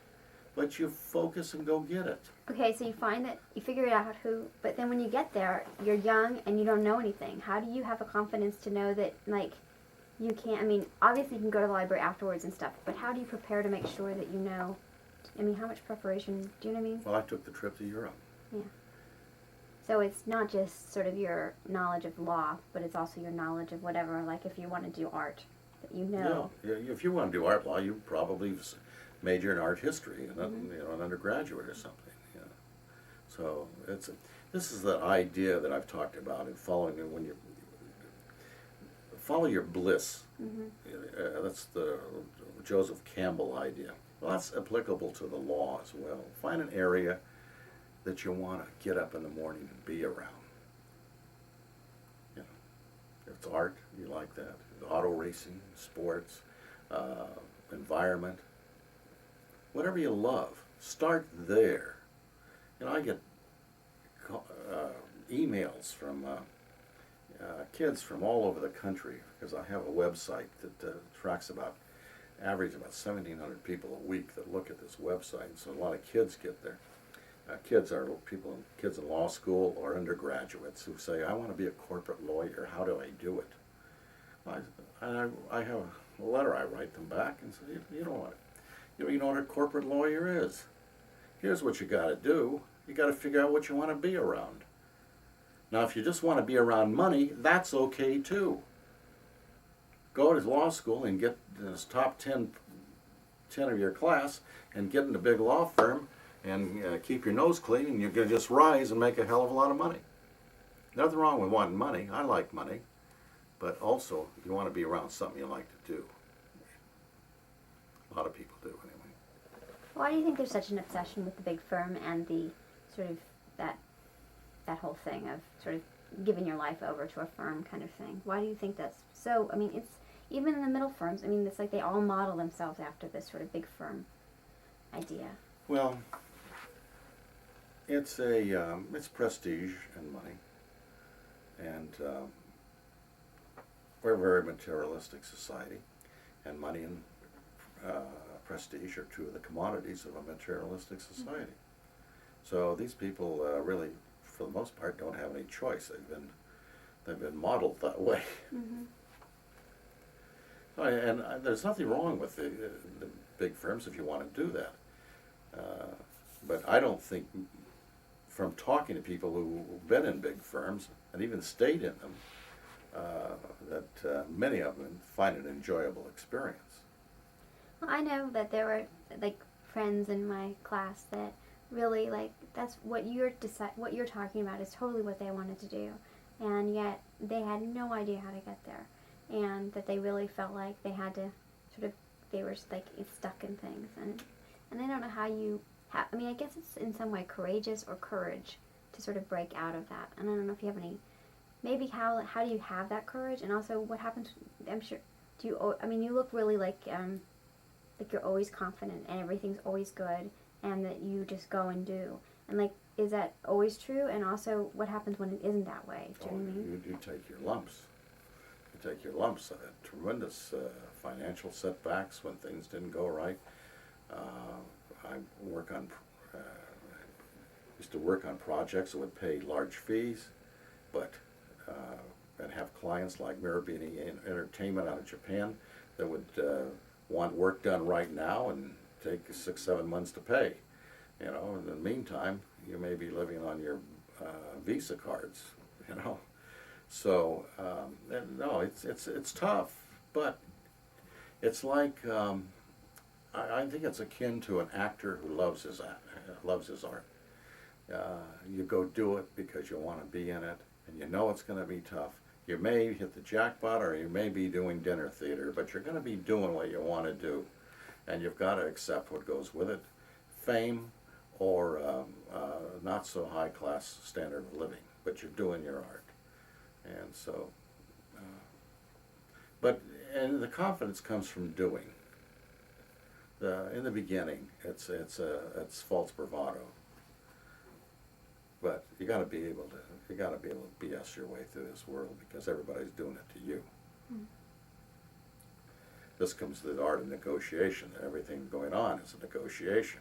but you focus and go get it. Okay, so you find that, you figure out who, but then when you get there, you're young and you don't know anything. How do you have a confidence to know that, like, you can't, I mean, obviously you can go to the library afterwards and stuff, but how do you prepare to make sure that you know, I mean, how much preparation, do you know what I mean? Well, I took the trip to Europe. Yeah. So it's not just sort of your knowledge of law, but it's also your knowledge of whatever, like if you want to do art, that you know. Yeah, if you want to do art law, you probably major in art history, and Mm-hmm. you know, an undergraduate or something. You know. So this is the idea that I've talked about in following it. When you follow your bliss. Mm-hmm. That's the Joseph Campbell idea. Well, that's applicable to the law as well. Find an area that you want to get up in the morning and be around. You know, if it's art, you like that. Auto racing, sports, environment, whatever you love, start there. You know, I get emails from kids from all over the country because I have a website that tracks average about 1,700 people a week that look at this website. So a lot of kids get there. Kids in law school or undergraduates who say, I want to be a corporate lawyer. How do I do it? I have a letter I write them back and say, you know what a corporate lawyer is. Here's what you got to do. You got to figure out what you want to be around. Now, if you just want to be around money, that's okay too. Go to law school and get this top 10 of your class and get in a big law firm and keep your nose clean, and you're going to just rise and make a hell of a lot of money. Nothing wrong with wanting money. I like money. But also, you want to be around something you like to do. A lot of people do, anyway. Why do you think there's such an obsession with the big firm and the sort of that whole thing of sort of giving your life over to a firm kind of thing? Why do you think that's so? I mean, it's even in the middle firms. I mean, it's like they all model themselves after this sort of big firm idea. Well, it's prestige and money, and we're a very materialistic society, and money and prestige are two of the commodities of a materialistic society. So these people really, for the most part, don't have any choice. They've been modeled that way. Mm-hmm. And there's nothing wrong with the big firms if you want to do that. But I don't think, from talking to people who've been in big firms and even stayed in them, that many of them find it an enjoyable experience. Well, I know that there were like friends in my class that really that's what what you're talking about is totally what they wanted to do, and yet they had no idea how to get there, and that they really felt like they had to they were like stuck in things, and I don't know how you I mean, I guess it's in some way courageous or courage to sort of break out of that, and I don't know if you have any, maybe how do you have that courage, and also what happens, I'm sure, I mean, you look really like you're always confident and everything's always good and that you just go and do, and is that always true, and also what happens when it isn't that way? Do you know what I mean? You take your lumps. You take your lumps. Tremendous financial setbacks when things didn't go right. I used to work on projects that would pay large fees, but and have clients like Mirabini Entertainment out of Japan that would want work done right now and take 6-7 months to pay. You know, in the meantime, you may be living on your Visa cards. You know, so no, it's tough, but it's like. I think it's akin to an actor who loves his art. You go do it because you want to be in it, and you know it's going to be tough. You may hit the jackpot, or you may be doing dinner theater, but you're going to be doing what you want to do, and you've got to accept what goes with it, fame or not so high class standard of living, but you're doing your art, and so. And the confidence comes from doing. In the beginning, it's false bravado. But you got to be able to BS your way through this world because everybody's doing it to you. Mm. This comes to the art of negotiation. Everything going on is a negotiation,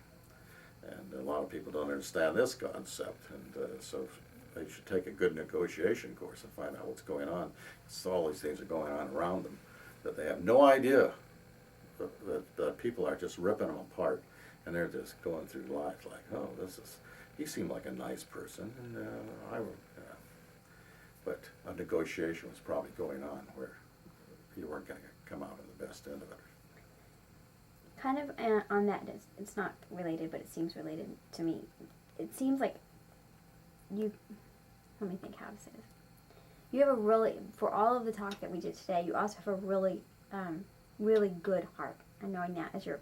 and a lot of people don't understand this concept. And so they should take a good negotiation course and find out what's going on. So all these things are going on around them that they have no idea. That people are just ripping them apart, and they're just going through life like, oh, he seemed like a nice person, and but a negotiation was probably going on where you weren't going to come out on the best end of it. Kind of on that, it's not related, but it seems related to me. It seems like let me think how to say this. you have a really, for all of the talk that we did today, you also have a really, really good heart. I knowing that as your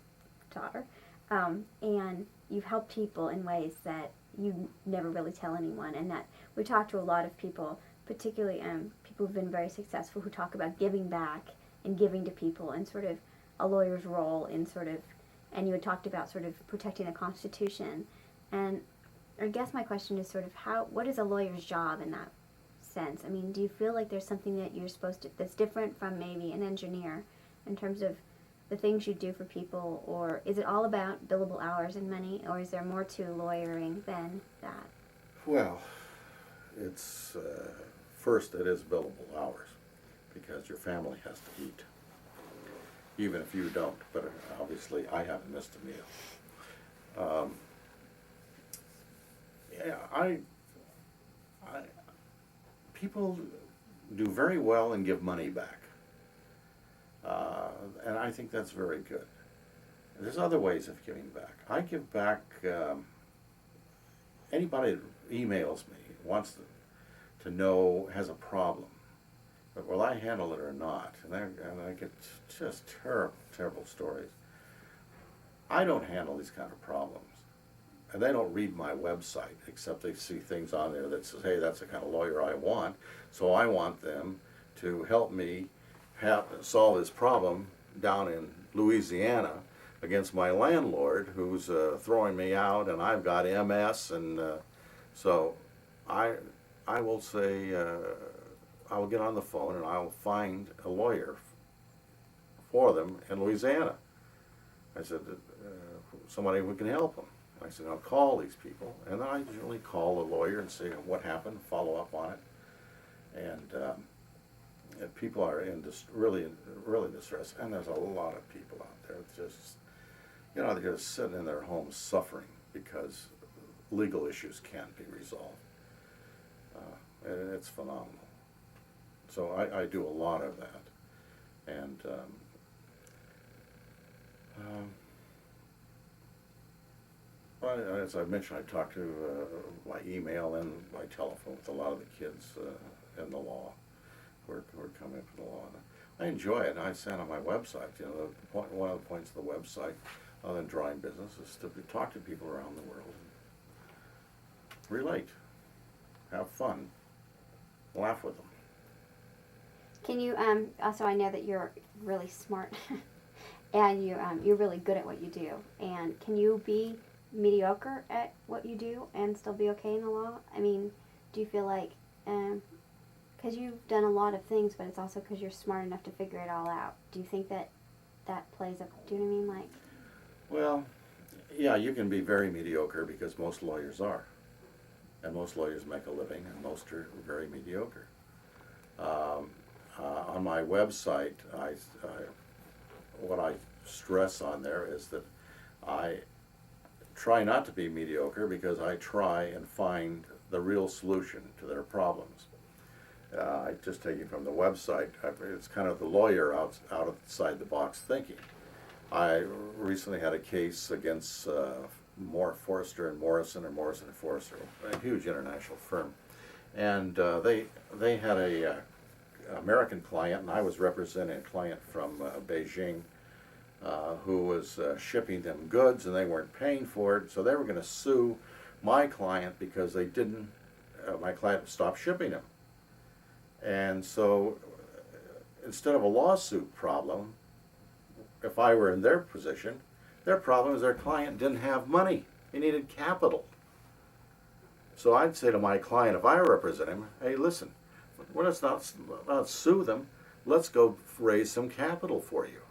daughter, and you've helped people in ways that you never really tell anyone. And that we talk to a lot of people, particularly people who've been very successful, who talk about giving back and giving to people and sort of a lawyer's role in sort of, and you had talked about sort of protecting the Constitution. And I guess my question is sort of what is a lawyer's job in that sense? I mean, do you feel like there's something that you're supposed to, that's different from maybe an engineer in terms of the things you do for people, or is it all about billable hours and money, or is there more to lawyering than that? Well, it's, first it is billable hours, because your family has to eat, even if you don't, but obviously I haven't missed a meal. Yeah, people do very well and give money back. And I think that's very good. There's other ways of giving back. I give back, anybody that emails me wants to know, has a problem. But will I handle it or not? And I get just terrible, terrible stories. I don't handle these kind of problems. And they don't read my website, except they see things on there that says, hey, that's the kind of lawyer I want. So I want them to help me solve this problem down in Louisiana against my landlord who's throwing me out, and I've got MS, and so I will say, I will get on the phone and I will find a lawyer for them in Louisiana. I said, somebody who can help them. I said, I'll call these people, and then I usually call the lawyer and say what happened, follow up on it, and people are in really distress, and there's a lot of people out there just, they're just sitting in their homes suffering because legal issues can't be resolved, and it's phenomenal. So I do a lot of that, and as I mentioned, I talk to by email and by telephone with a lot of the kids in the law who are coming up in the law. And I enjoy it, and I send on my website. One of the points of the website, other than drawing business, is to talk to people around the world, and relate, have fun, laugh with them. Can you also, I know that you're really smart and you're really good at what you do, and can you be mediocre at what you do and still be okay in the law? I mean, do you feel like, because you've done a lot of things, but it's also because you're smart enough to figure it all out, do you think that plays up, do you know what I mean? Like, well, yeah, you can be very mediocre, because most lawyers are, and most lawyers make a living, and most are very mediocre. On my website, what I stress on there is that I try not to be mediocre, because I try and find the real solution to their problems. I just take it from the website. It's kind of the lawyer outside the box thinking. I recently had a case against Forrester and Morrison, or Morrison and Forrester, a huge international firm, and they had a American client, and I was representing a client from Beijing who was shipping them goods, and they weren't paying for it, so they were going to sue my client because they didn't. My client stopped shipping them, and so instead of a lawsuit problem, if I were in their position, their problem is their client didn't have money; he needed capital. So I'd say to my client, if I represent him, hey, listen, well, let's not sue them. Let's go raise some capital for you.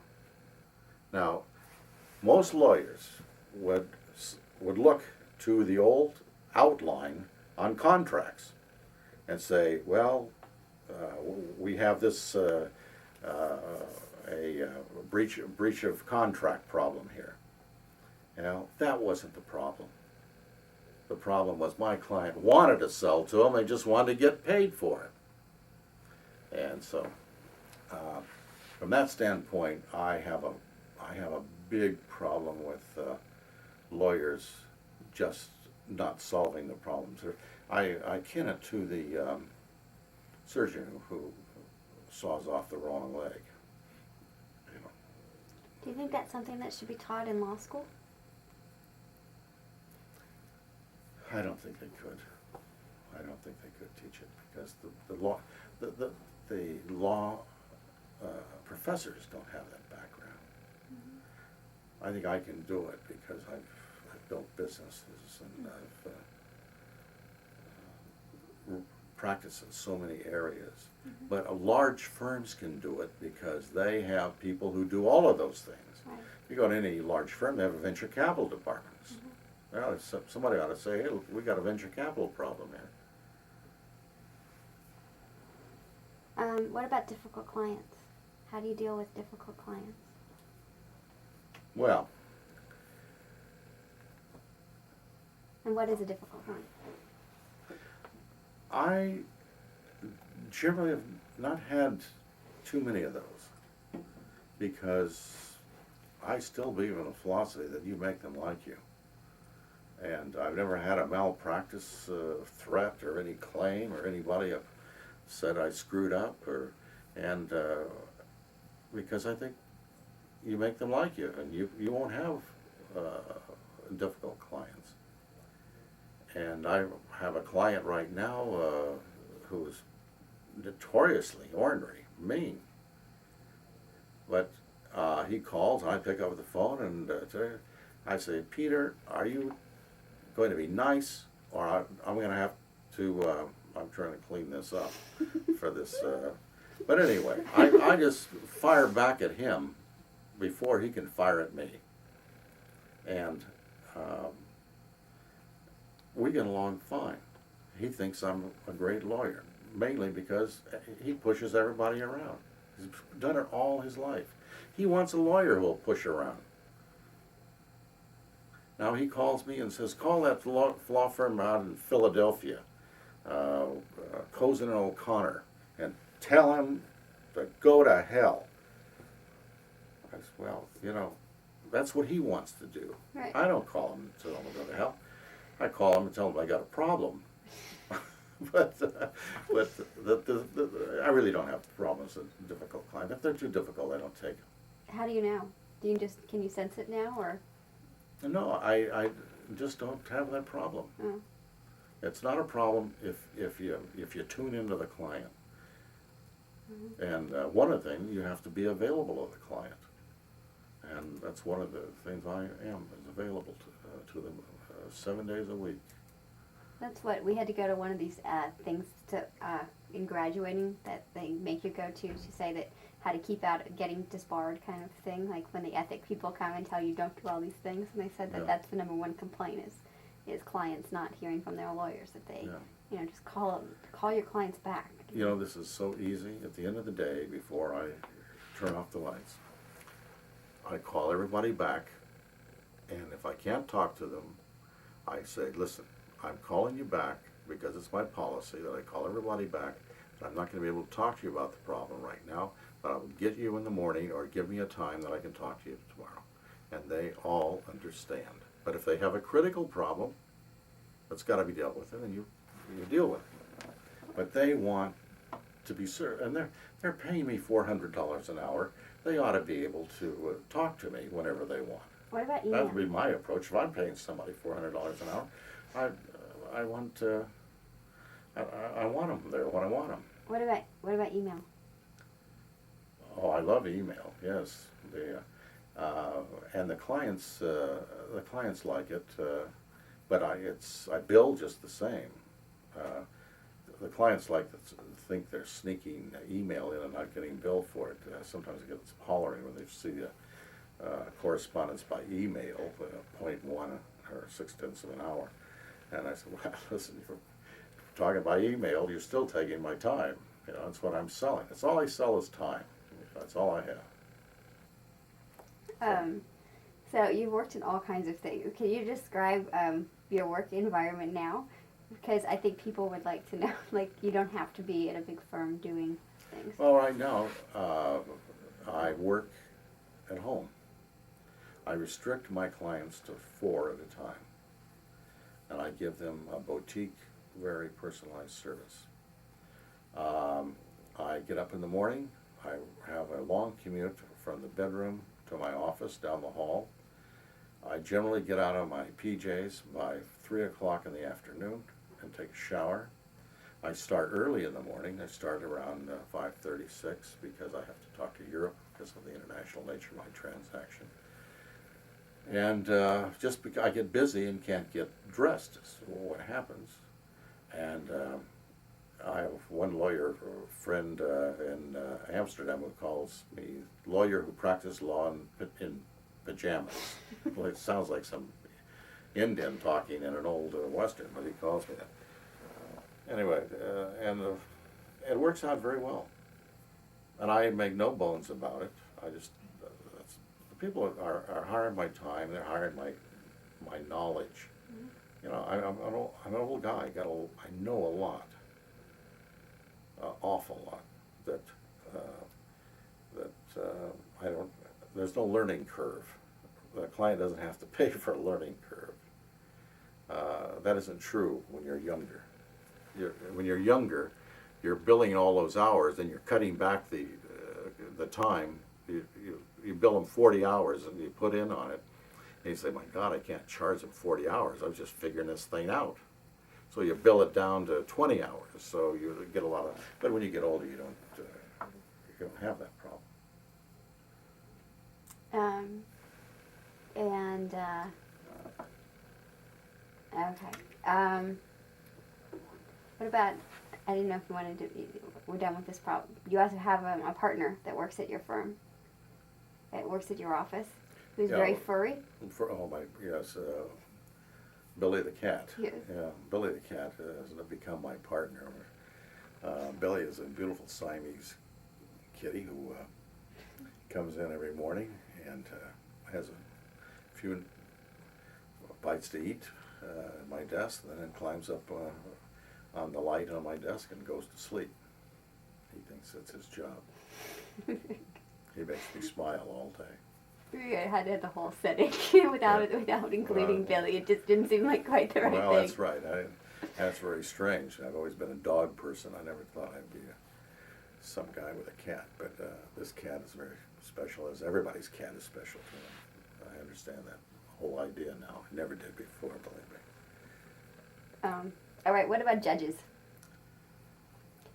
Now, most lawyers would look to the old outline on contracts and say, well, we have this a breach of contract problem here. That wasn't the problem. The problem was my client wanted to sell to them; they just wanted to get paid for it. And so, from that standpoint, I have a big problem with lawyers just not solving the problems. I akin it to surgeon who saws off the wrong leg. You know, Do you think that's something that should be taught in law school? I don't think they could. I don't think they could teach it because the law professors don't have that background. I think I can do it because I've built businesses and I've practiced in so many areas. But large firms can do it because they have people who do all of those things. Right. If you go to any large firm, they have a venture capital department. Well, somebody ought to say, hey, look, we got a venture capital problem here. What about difficult clients? How do you deal with difficult clients? Well, And what is a difficult client? I generally have not had too many of those because I still believe in the philosophy that you make them like you. And I've never had a malpractice threat or any claim or anybody said I screwed up because I think you make them like you and you won't have difficult clients. And I have a client right now who's notoriously ornery, mean. But he calls and I pick up the phone and I say, Peter, are you going to be nice or I'm going to have to, I'm trying to clean this up for this. But anyway, I just fire back at him before he can fire at me. And we get along fine. He thinks I'm a great lawyer, mainly because he pushes everybody around. He's done it all his life. He wants a lawyer who will push around. Now he calls me and says, call that law firm out in Philadelphia, Cozen and O'Connor, and tell him to go to hell. I said, well, you know, that's what he wants to do. Right. I don't call him and tell him to go to hell. I call him and tell him I got a problem. but I really don't have problems with difficult clients. If they're too difficult, I don't take them. How do you know? Can you sense it now, or? No, I just don't have that problem. Oh. It's not a problem if you tune into the client. And one of the things, you have to be available to the client. And that's one of the things I am, is available to them 7 days a week. That's what we had to go to one of these things to in graduating that they make you go to say that how to keep out getting disbarred kind of thing, like when the ethic people come and tell you don't do all these things, and they said that that's the number one complaint is clients not hearing from their lawyers, that they just call your clients back. You know, this is so easy. At the end of the day, before I turn off the lights, I call everybody back, and if I can't talk to them, I say, listen, I'm calling you back because it's my policy that I call everybody back. I'm not going to be able to talk to you about the problem right now, but I will get you in the morning or give me a time that I can talk to you tomorrow. And they all understand. But if they have a critical problem that's got to be dealt with, then you deal with it. But they want to be served, and they're paying me $400 an hour. They ought to be able to talk to me whenever they want. What about email? That would be my approach. If I'm paying somebody $400 an hour, I want them there when I want them. What about email? Oh, I love email. Yes, and the clients like it, but I bill just the same. The clients think they're sneaking email in and not getting billed for it. Sometimes it gets hollering when they see correspondence by email, 0.1 or 0.6 of an hour. And I said, well, listen, you're talking by email, you're still taking my time. You know, that's what I'm selling. That's all I sell is time. That's all I have. So you've worked in all kinds of things. Can you describe your work environment now? Because I think people would like to know, like, you don't have to be at a big firm doing things. Well, right now, I work at home. I restrict my clients to 4 at a time. And I give them a boutique, very personalized service. I get up in the morning. I have a long commute from the bedroom to my office down the hall. I generally get out of my PJs by 3 o'clock in the afternoon and take a shower. I start early in the morning. I start around 5:36 because I have to talk to Europe because of the international nature of my transaction. And just because I get busy and can't get dressed is what happens. And I have one lawyer friend in Amsterdam who calls me lawyer who practiced law in pajamas. Well, it sounds like some Indian talking in an old Western, but he calls me that. Anyway, it works out very well. And I make no bones about it. I just, the people are hiring my time, they're hiring my knowledge. Mm-hmm. You know, I'm an old guy, I know a lot, awful lot, that I don't, there's no learning curve. The client doesn't have to pay for a learning curve. That isn't true when you're younger. When you're younger, you're billing all those hours, and you're cutting back the time. You bill them 40 hours, and you put in on it. And you say, "My God, I can't charge them 40 hours. I was just figuring this thing out." So you bill it down to 20 hours. So you get a lot of. But when you get older, you don't have that problem. Okay. What about, I didn't know if you wanted to, we're done with this problem. You also have a partner that works at your firm, that works at your office, who's very furry. Yes, Billy the cat. Yes. Yeah, Billy the cat has become my partner. Billy is a beautiful Siamese kitty who comes in every morning and has a few bites to eat at my desk, and then climbs up on the light on my desk and goes to sleep. He thinks that's his job. He makes me smile all day. I had to have the whole setting without including Billy. It just didn't seem like quite the right thing. Well, that's right. That's very strange. I've always been a dog person. I never thought I'd be some guy with a cat. But this cat is very special, as everybody's cat is special to them. I understand that whole idea now. I never did before, believe me. All right, what about judges?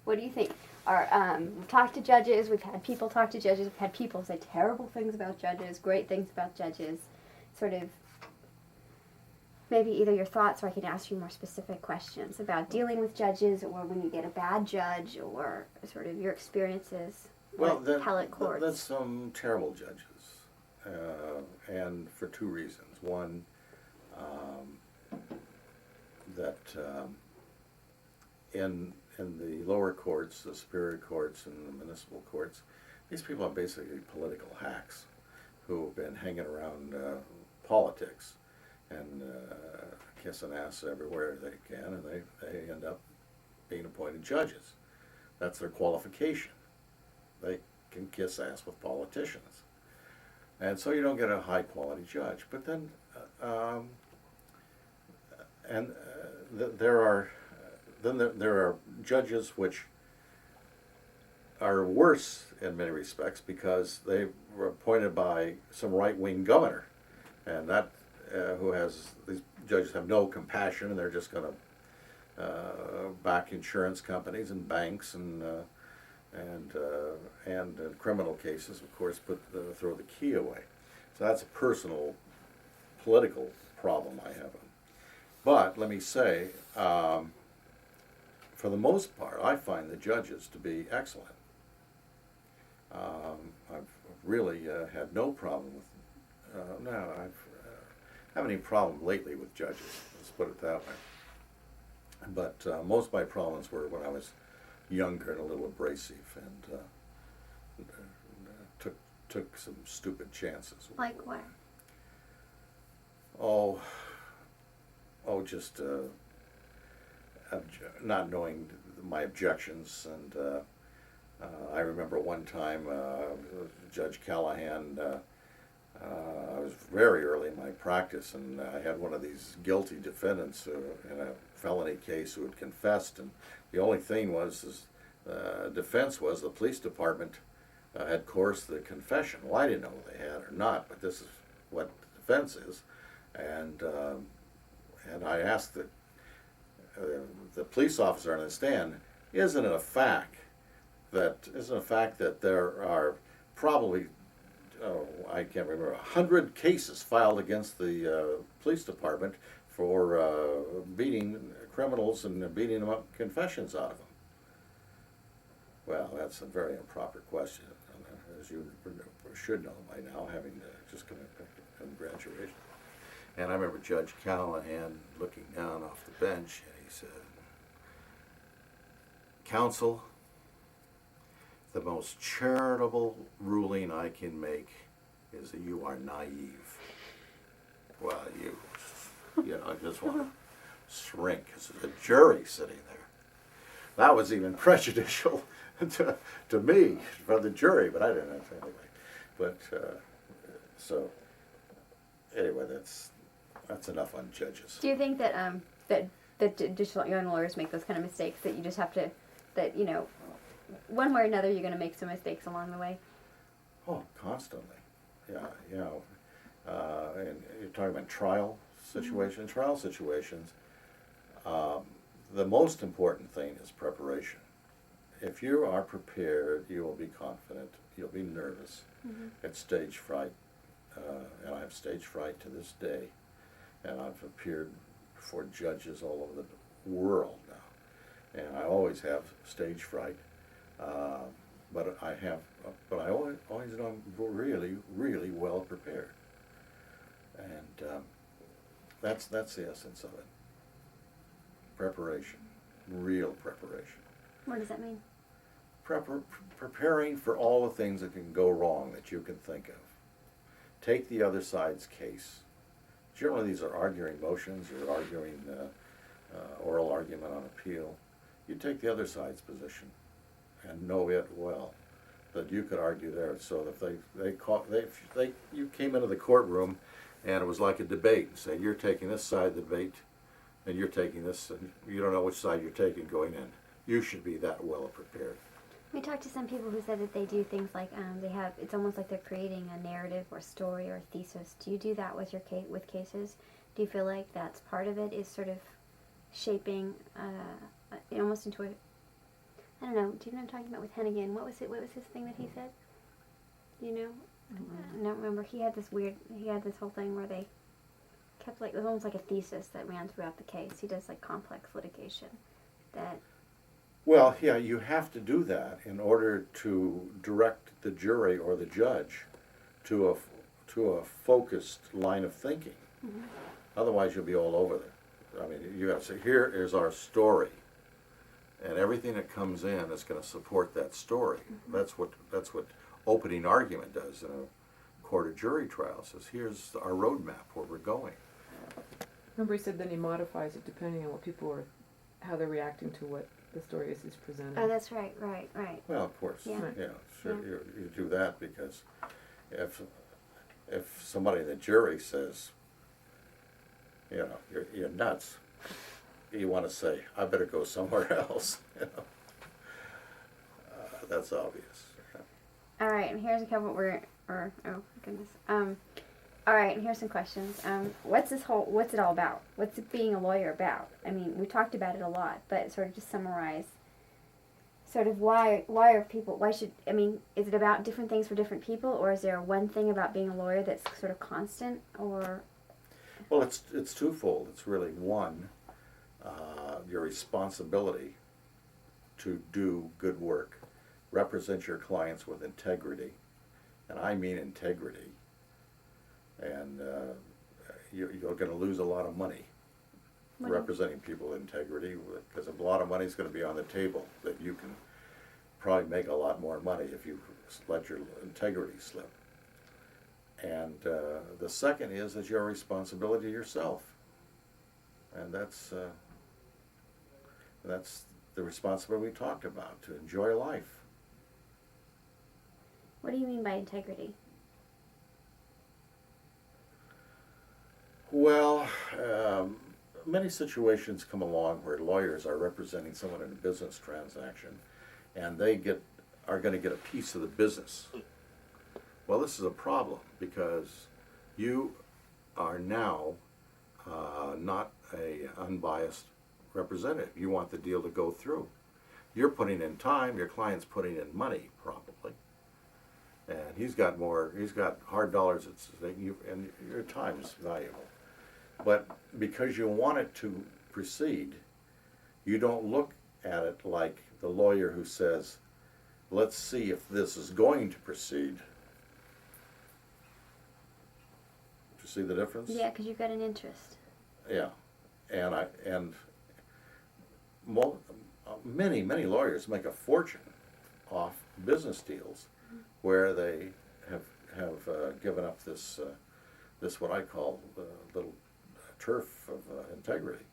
What do you think? We've talked to judges, we've had people talk to judges, we've had people say terrible things about judges, great things about judges. Sort of, maybe either your thoughts, or I can ask you more specific questions about dealing with judges, or when you get a bad judge, or sort of your experiences with appellate courts. That's some terrible judges, and for two reasons. One, that in the lower courts, the superior courts and the municipal courts, these people are basically political hacks who have been hanging around politics and kissing ass everywhere they can, and they end up being appointed judges. That's their qualification. They can kiss ass with politicians. And so you don't get a high quality judge. But then, there are judges which are worse in many respects because they were appointed by some right-wing governor, and that these judges have no compassion, and they're just going to back insurance companies and banks and criminal cases, of course, throw the key away. So that's a personal, political problem I have. But let me say, for the most part, I find the judges to be excellent. I've really had no problem with, I haven't any problem lately with judges, let's put it that way. But most of my problems were when I was younger and a little abrasive, and took some stupid chances. Like what? Just not knowing my objections, and I remember one time Judge Callahan, I was very early in my practice, and I had one of these guilty defendants in a felony case who had confessed, and the only thing was defense was the police department had coerced the confession. Well, I didn't know whether they had or not, but this is what the defense is. And I asked the police officer on the stand, isn't it a fact that there are probably, I can't remember, 100 cases filed against the police department for beating criminals and beating them up confessions out of them? Well, that's a very improper question, as you should know by now, having just come from graduation. And I remember Judge Callahan looking down off the bench, and he said, "Counsel, the most charitable ruling I can make is that you are naive." Well, I just want to shrink as a jury sitting there. That was even prejudicial to me from the jury, but I didn't have to anyway. But so anyway, that's enough on judges. Do you think that that just young lawyers make those kind of mistakes, that you just have to, that one way or another you're going to make some mistakes along the way? Oh, constantly. Yeah, and you're talking about trial situations. Trial situations, the most important thing is preparation. If you are prepared, you will be confident. You'll be nervous. It's stage fright, and I have stage fright to this day. And I've appeared before judges all over the world now, and I always have stage fright. But I always know I'm really, really well prepared, and that's the essence of it. Preparation, real preparation. What does that mean? Preparing for all the things that can go wrong that you can think of. Take the other side's case. Generally, these are arguing motions. You're arguing oral argument on appeal. You take the other side's position and know it well, that you could argue there. So that you came into the courtroom and it was like a debate, and say you're taking this side of the debate and you're taking this, and you don't know which side you're taking going in. You should be that well prepared. We talked to some people who said that they do things like it's almost like they're creating a narrative or story or a thesis. Do you do that with your with cases? Do you feel like that's part of it, is sort of shaping almost into a, I don't know, do you know what I'm talking about with Hennigan? What was his thing that he said? You know? I don't remember. He had this whole thing where they kept, like, it was almost like a thesis that ran throughout the case. He does, like, complex litigation. Well, yeah, you have to do that in order to direct the jury or the judge to a focused line of thinking. Otherwise, you'll be all over there. I mean, you got to say, here is our story, and everything that comes in is going to support that story. That's what opening argument does in a court or jury trial. Says, here's our roadmap where we're going. Remember, he said then he modifies it depending on what people are, how they're reacting to what the story is presented. Oh, that's right. Well, of course, Yeah. Sure, Yeah. you do that because if somebody in the jury says, you're nuts, you want to say, I better go somewhere else. That's obvious. All right, and here's a couple oh goodness. All right, and here's some questions. What's it all about? What's being a lawyer about? I mean, we talked about it a lot, but sort of just summarize. Sort of why are people? Is it about different things for different people, or is there one thing about being a lawyer that's sort of constant, or? Well, it's twofold. It's really one, your responsibility to do good work, represent your clients with integrity, and I mean integrity. And you're going to lose a lot of money representing people with integrity, because a lot of money is going to be on the table that you can probably make a lot more money if you let your integrity slip. And the second is your responsibility to yourself, and that's the responsibility we talked about, to enjoy life. What do you mean by integrity? Well, many situations come along where lawyers are representing someone in a business transaction, and they are going to get a piece of the business. Well, this is a problem because you are now not a unbiased representative. You want the deal to go through. You're putting in time, your client's putting in money, probably. And he's got hard dollars at stake, and your time is valuable. But because you want it to proceed, you don't look at it like the lawyer who says, let's see if this is going to proceed. Do you see the difference? Yeah, because you've got an interest. Yeah, and many lawyers make a fortune off business deals where they have given up this what I call the little turf of integrity.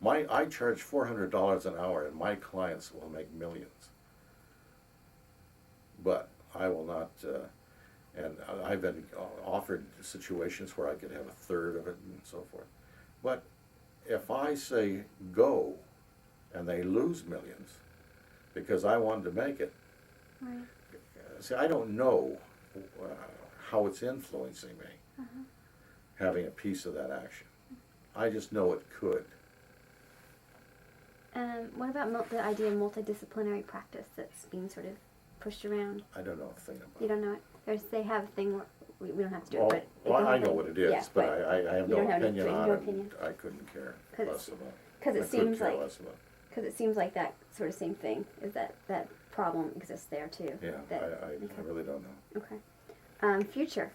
I charge $400 an hour, and my clients will make millions. But I will not. And I've been offered situations where I could have a third of it and so forth. But if I say go, and they lose millions because I wanted to make it, Right. See, I don't know how it's influencing me, having a piece of that action. I just know it could. What about the idea of multidisciplinary practice that's being sort of pushed around? I don't know a thing about it. You don't know it? They have a thing where we don't have to do Well, it, but I know what it is, yeah, but I have you no don't have opinion no on opinion. it. I couldn't care 'Cause less about it. because I it couldn't seems care like less about it. because it seems like that sort of same thing is that problem exists there too. Yeah, That- I really don't know. Okay. Future.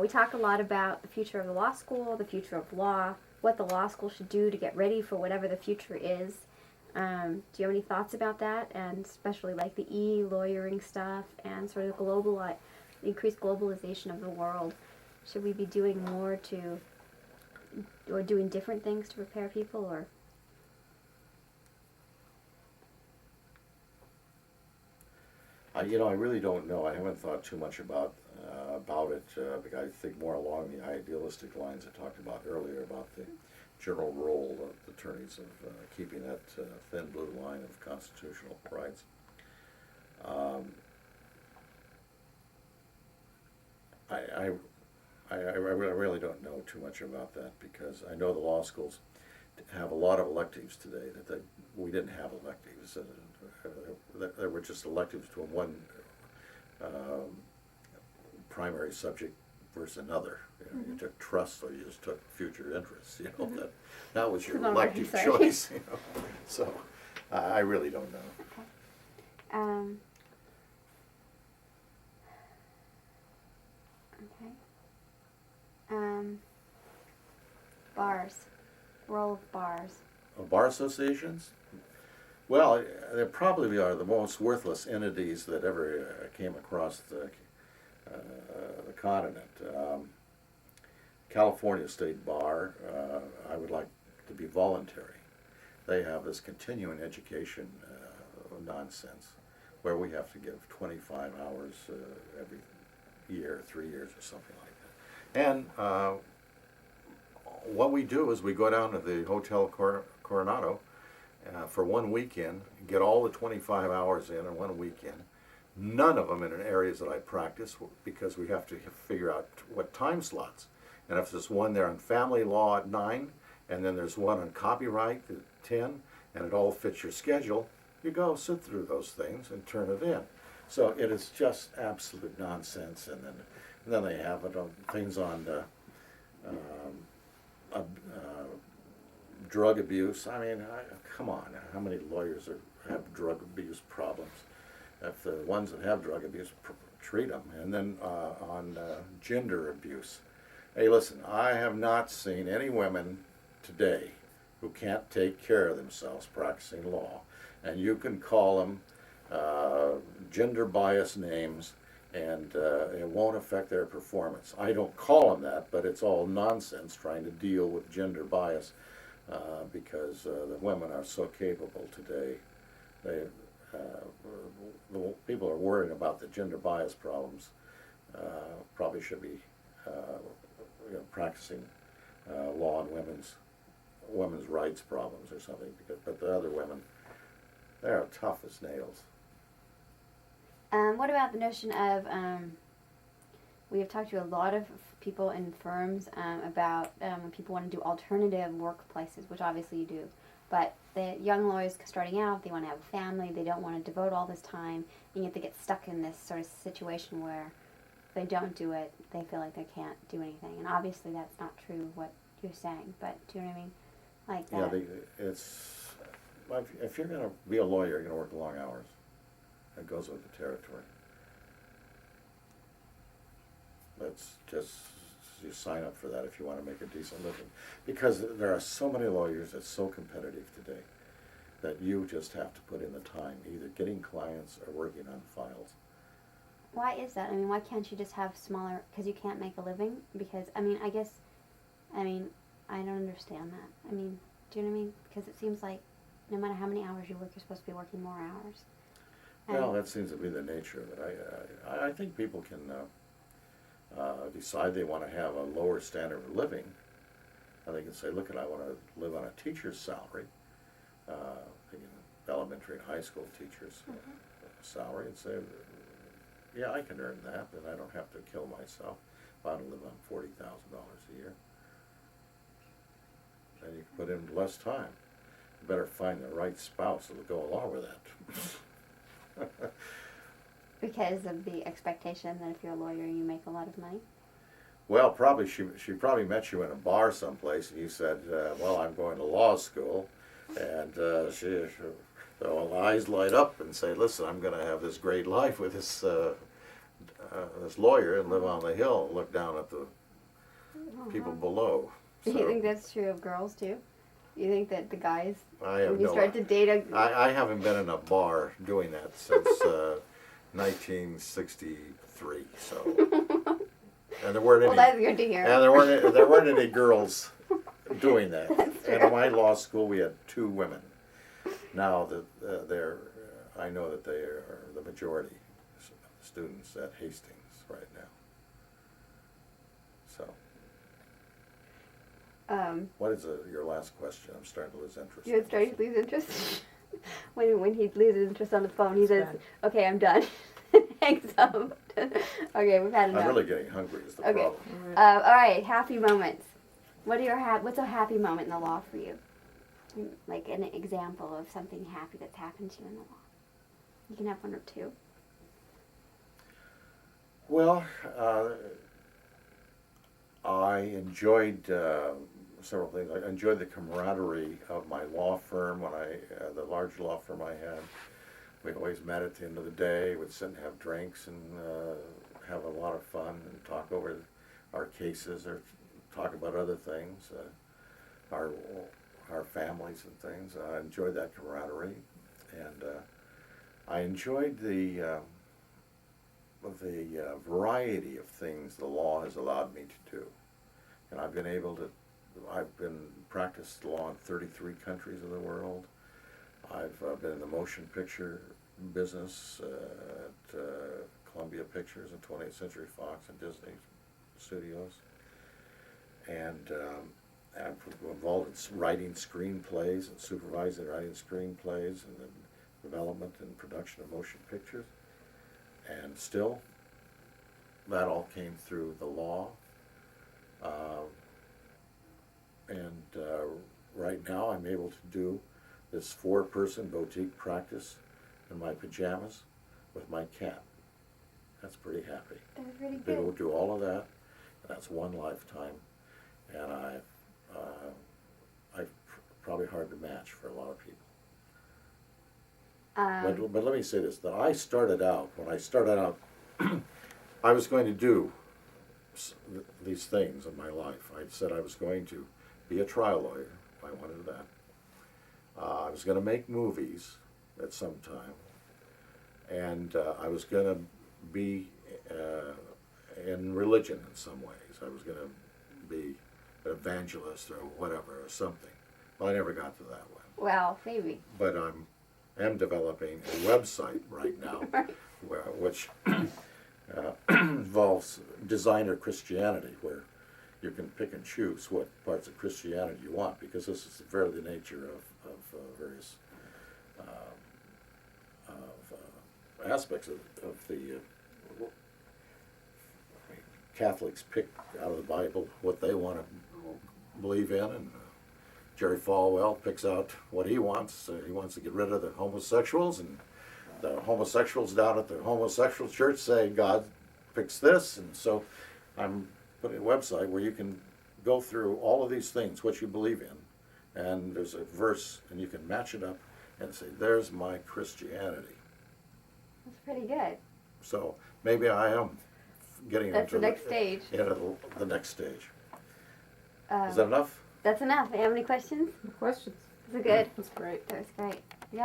We talk a lot about the future of the law school, the future of law, what the law school should do to get ready for whatever the future is. Do you have any thoughts about that, and especially like the e-lawyering stuff and sort of increased globalization of the world? Should we be doing more or doing different things to prepare people, or? I really don't know. I haven't thought too much about it because I think more along the idealistic lines I talked about earlier about the general role of attorneys of keeping that thin blue line of constitutional rights. I really don't know too much about that because I know the law schools have a lot of electives today that we didn't have electives. There were just electives to one primary subject versus another. You took trust, or you just took future interests. That was your elective choice. So I really don't know. Okay. Bars. Role of bars. Bar associations? Well, they probably are the most worthless entities that ever came across the continent. California State Bar, I would like to be voluntary. They have this continuing education nonsense where we have to give 25 hours every year, 3 years or something like that. And what we do is we go down to the Hotel Coronado for one weekend, get all the 25 hours in 1 weekend. None of them in areas that I practice because we have to figure out what time slots. And if there's one there on family law at 9, and then there's one on copyright at 10, and it all fits your schedule, you go sit through those things and turn it in. So it is just absolute nonsense. And then they have things on drug abuse. I mean, come on, how many lawyers have drug abuse problems? If the ones that have drug abuse, treat them. And then on gender abuse. Hey, listen, I have not seen any women today who can't take care of themselves practicing law. And you can call them gender bias names, and it won't affect their performance. I don't call them that, but it's all nonsense trying to deal with gender bias because the women are so capable today. The people are worrying about the gender bias problems. Probably should be practicing law on women's rights problems or something. But the other women They're tough as nails. What about the notion of, we have talked to a lot of people in firms about when people want to do alternative workplaces, which obviously you do. But the young lawyers starting out, they want to have a family, they don't want to devote all this time, and yet they get stuck in this sort of situation where if they don't do it, they feel like they can't do anything. And obviously that's not true what you're saying, but do you know what I mean? Like that. Yeah, if you're going to be a lawyer, you're going to work long hours. That goes with the territory. That's just, you sign up for that if you want to make a decent living. Because there are so many lawyers that's so competitive today that you just have to put in the time, either getting clients or working on files. Why is that? I mean, why can't you just have smaller, because you can't make a living? Because, I mean, I don't understand that. I mean, do you know what I mean? Because it seems like no matter how many hours you work, you're supposed to be working more hours. Well, that seems to be the nature of it. I think people can decide they want to have a lower standard of living. And they can say, look, I want to live on a teacher's salary, elementary and high school teachers' salary, and say, yeah, I can earn that, and I don't have to kill myself if I want to live on $40,000 a year. And you can put in less time. You better find the right spouse that'll go along with that. Because of the expectation that if you're a lawyer, you make a lot of money? Well, probably she probably met you in a bar someplace, and you said, well, I'm going to law school, and so eyes light up and say, listen, I'm going to have this great life with this lawyer and live on the hill and look down at the people below. Do So, you think that's true of girls, too? You think that the guys, I have when you no start to date a... I haven't been in a bar doing that since 1963, so... And there weren't Well, any, that's good to hear. and there weren't any girls doing that. And in my law school, we had 2 women. Now I know that they are the majority students at Hastings right now. So, what is your last question? I'm starting to lose interest. You're starting to lose interest? when he loses interest on the phone, he says, okay, I'm done. Hangs up. Okay, we've had enough. I'm really getting hungry is the problem. All right, happy moments. What's a happy moment in the law for you? Like an example of something happy that's happened to you in the law. You can have 1 or 2. Well, I enjoyed several things. I enjoyed the camaraderie of my law firm when the large law firm I had. We always met at the end of the day. We'd sit and have drinks and have a lot of fun and talk over our cases or talk about other things, our families and things. I enjoyed that camaraderie, and I enjoyed the variety of things the law has allowed me to do. And I've been practiced law in 33 countries of the world. I've been in the motion picture business at Columbia Pictures and 20th Century Fox and Disney Studios. And I'm involved in writing screenplays and supervising writing screenplays and the development and production of motion pictures. And still, that all came through the law. Right now I'm able to do this 4-person boutique practice in my pajamas with my cat. That's pretty happy. That's pretty Be able good. to do all of that, and that's one lifetime. And I've probably hard to match for a lot of people. But let me say this, that when I started out, I was going to do these things in my life. I said I was going to be a trial lawyer. I wanted that. I was going to make movies at some time. And I was going to be in religion in some ways. I was going to be an evangelist or whatever or something. Well, I never got to that one. Well, maybe. But I'm developing a website right now, which involves designer Christianity, where you can pick and choose what parts of Christianity you want, because this is fairly the nature of various aspects of the Catholics pick out of the Bible what they want to believe in, and Jerry Falwell picks out what he wants. He wants to get rid of the homosexuals, and the homosexuals down at the homosexual church say God picks this, and so I'm putting a website where you can go through all of these things, what you believe in, and there's a verse, and you can match it up and say, there's my Christianity. That's pretty good. So maybe I am getting That's into the next stage. into the next stage. Um, Is that enough? That's enough. You have any questions? Questions? Was it good? That's great. That was great.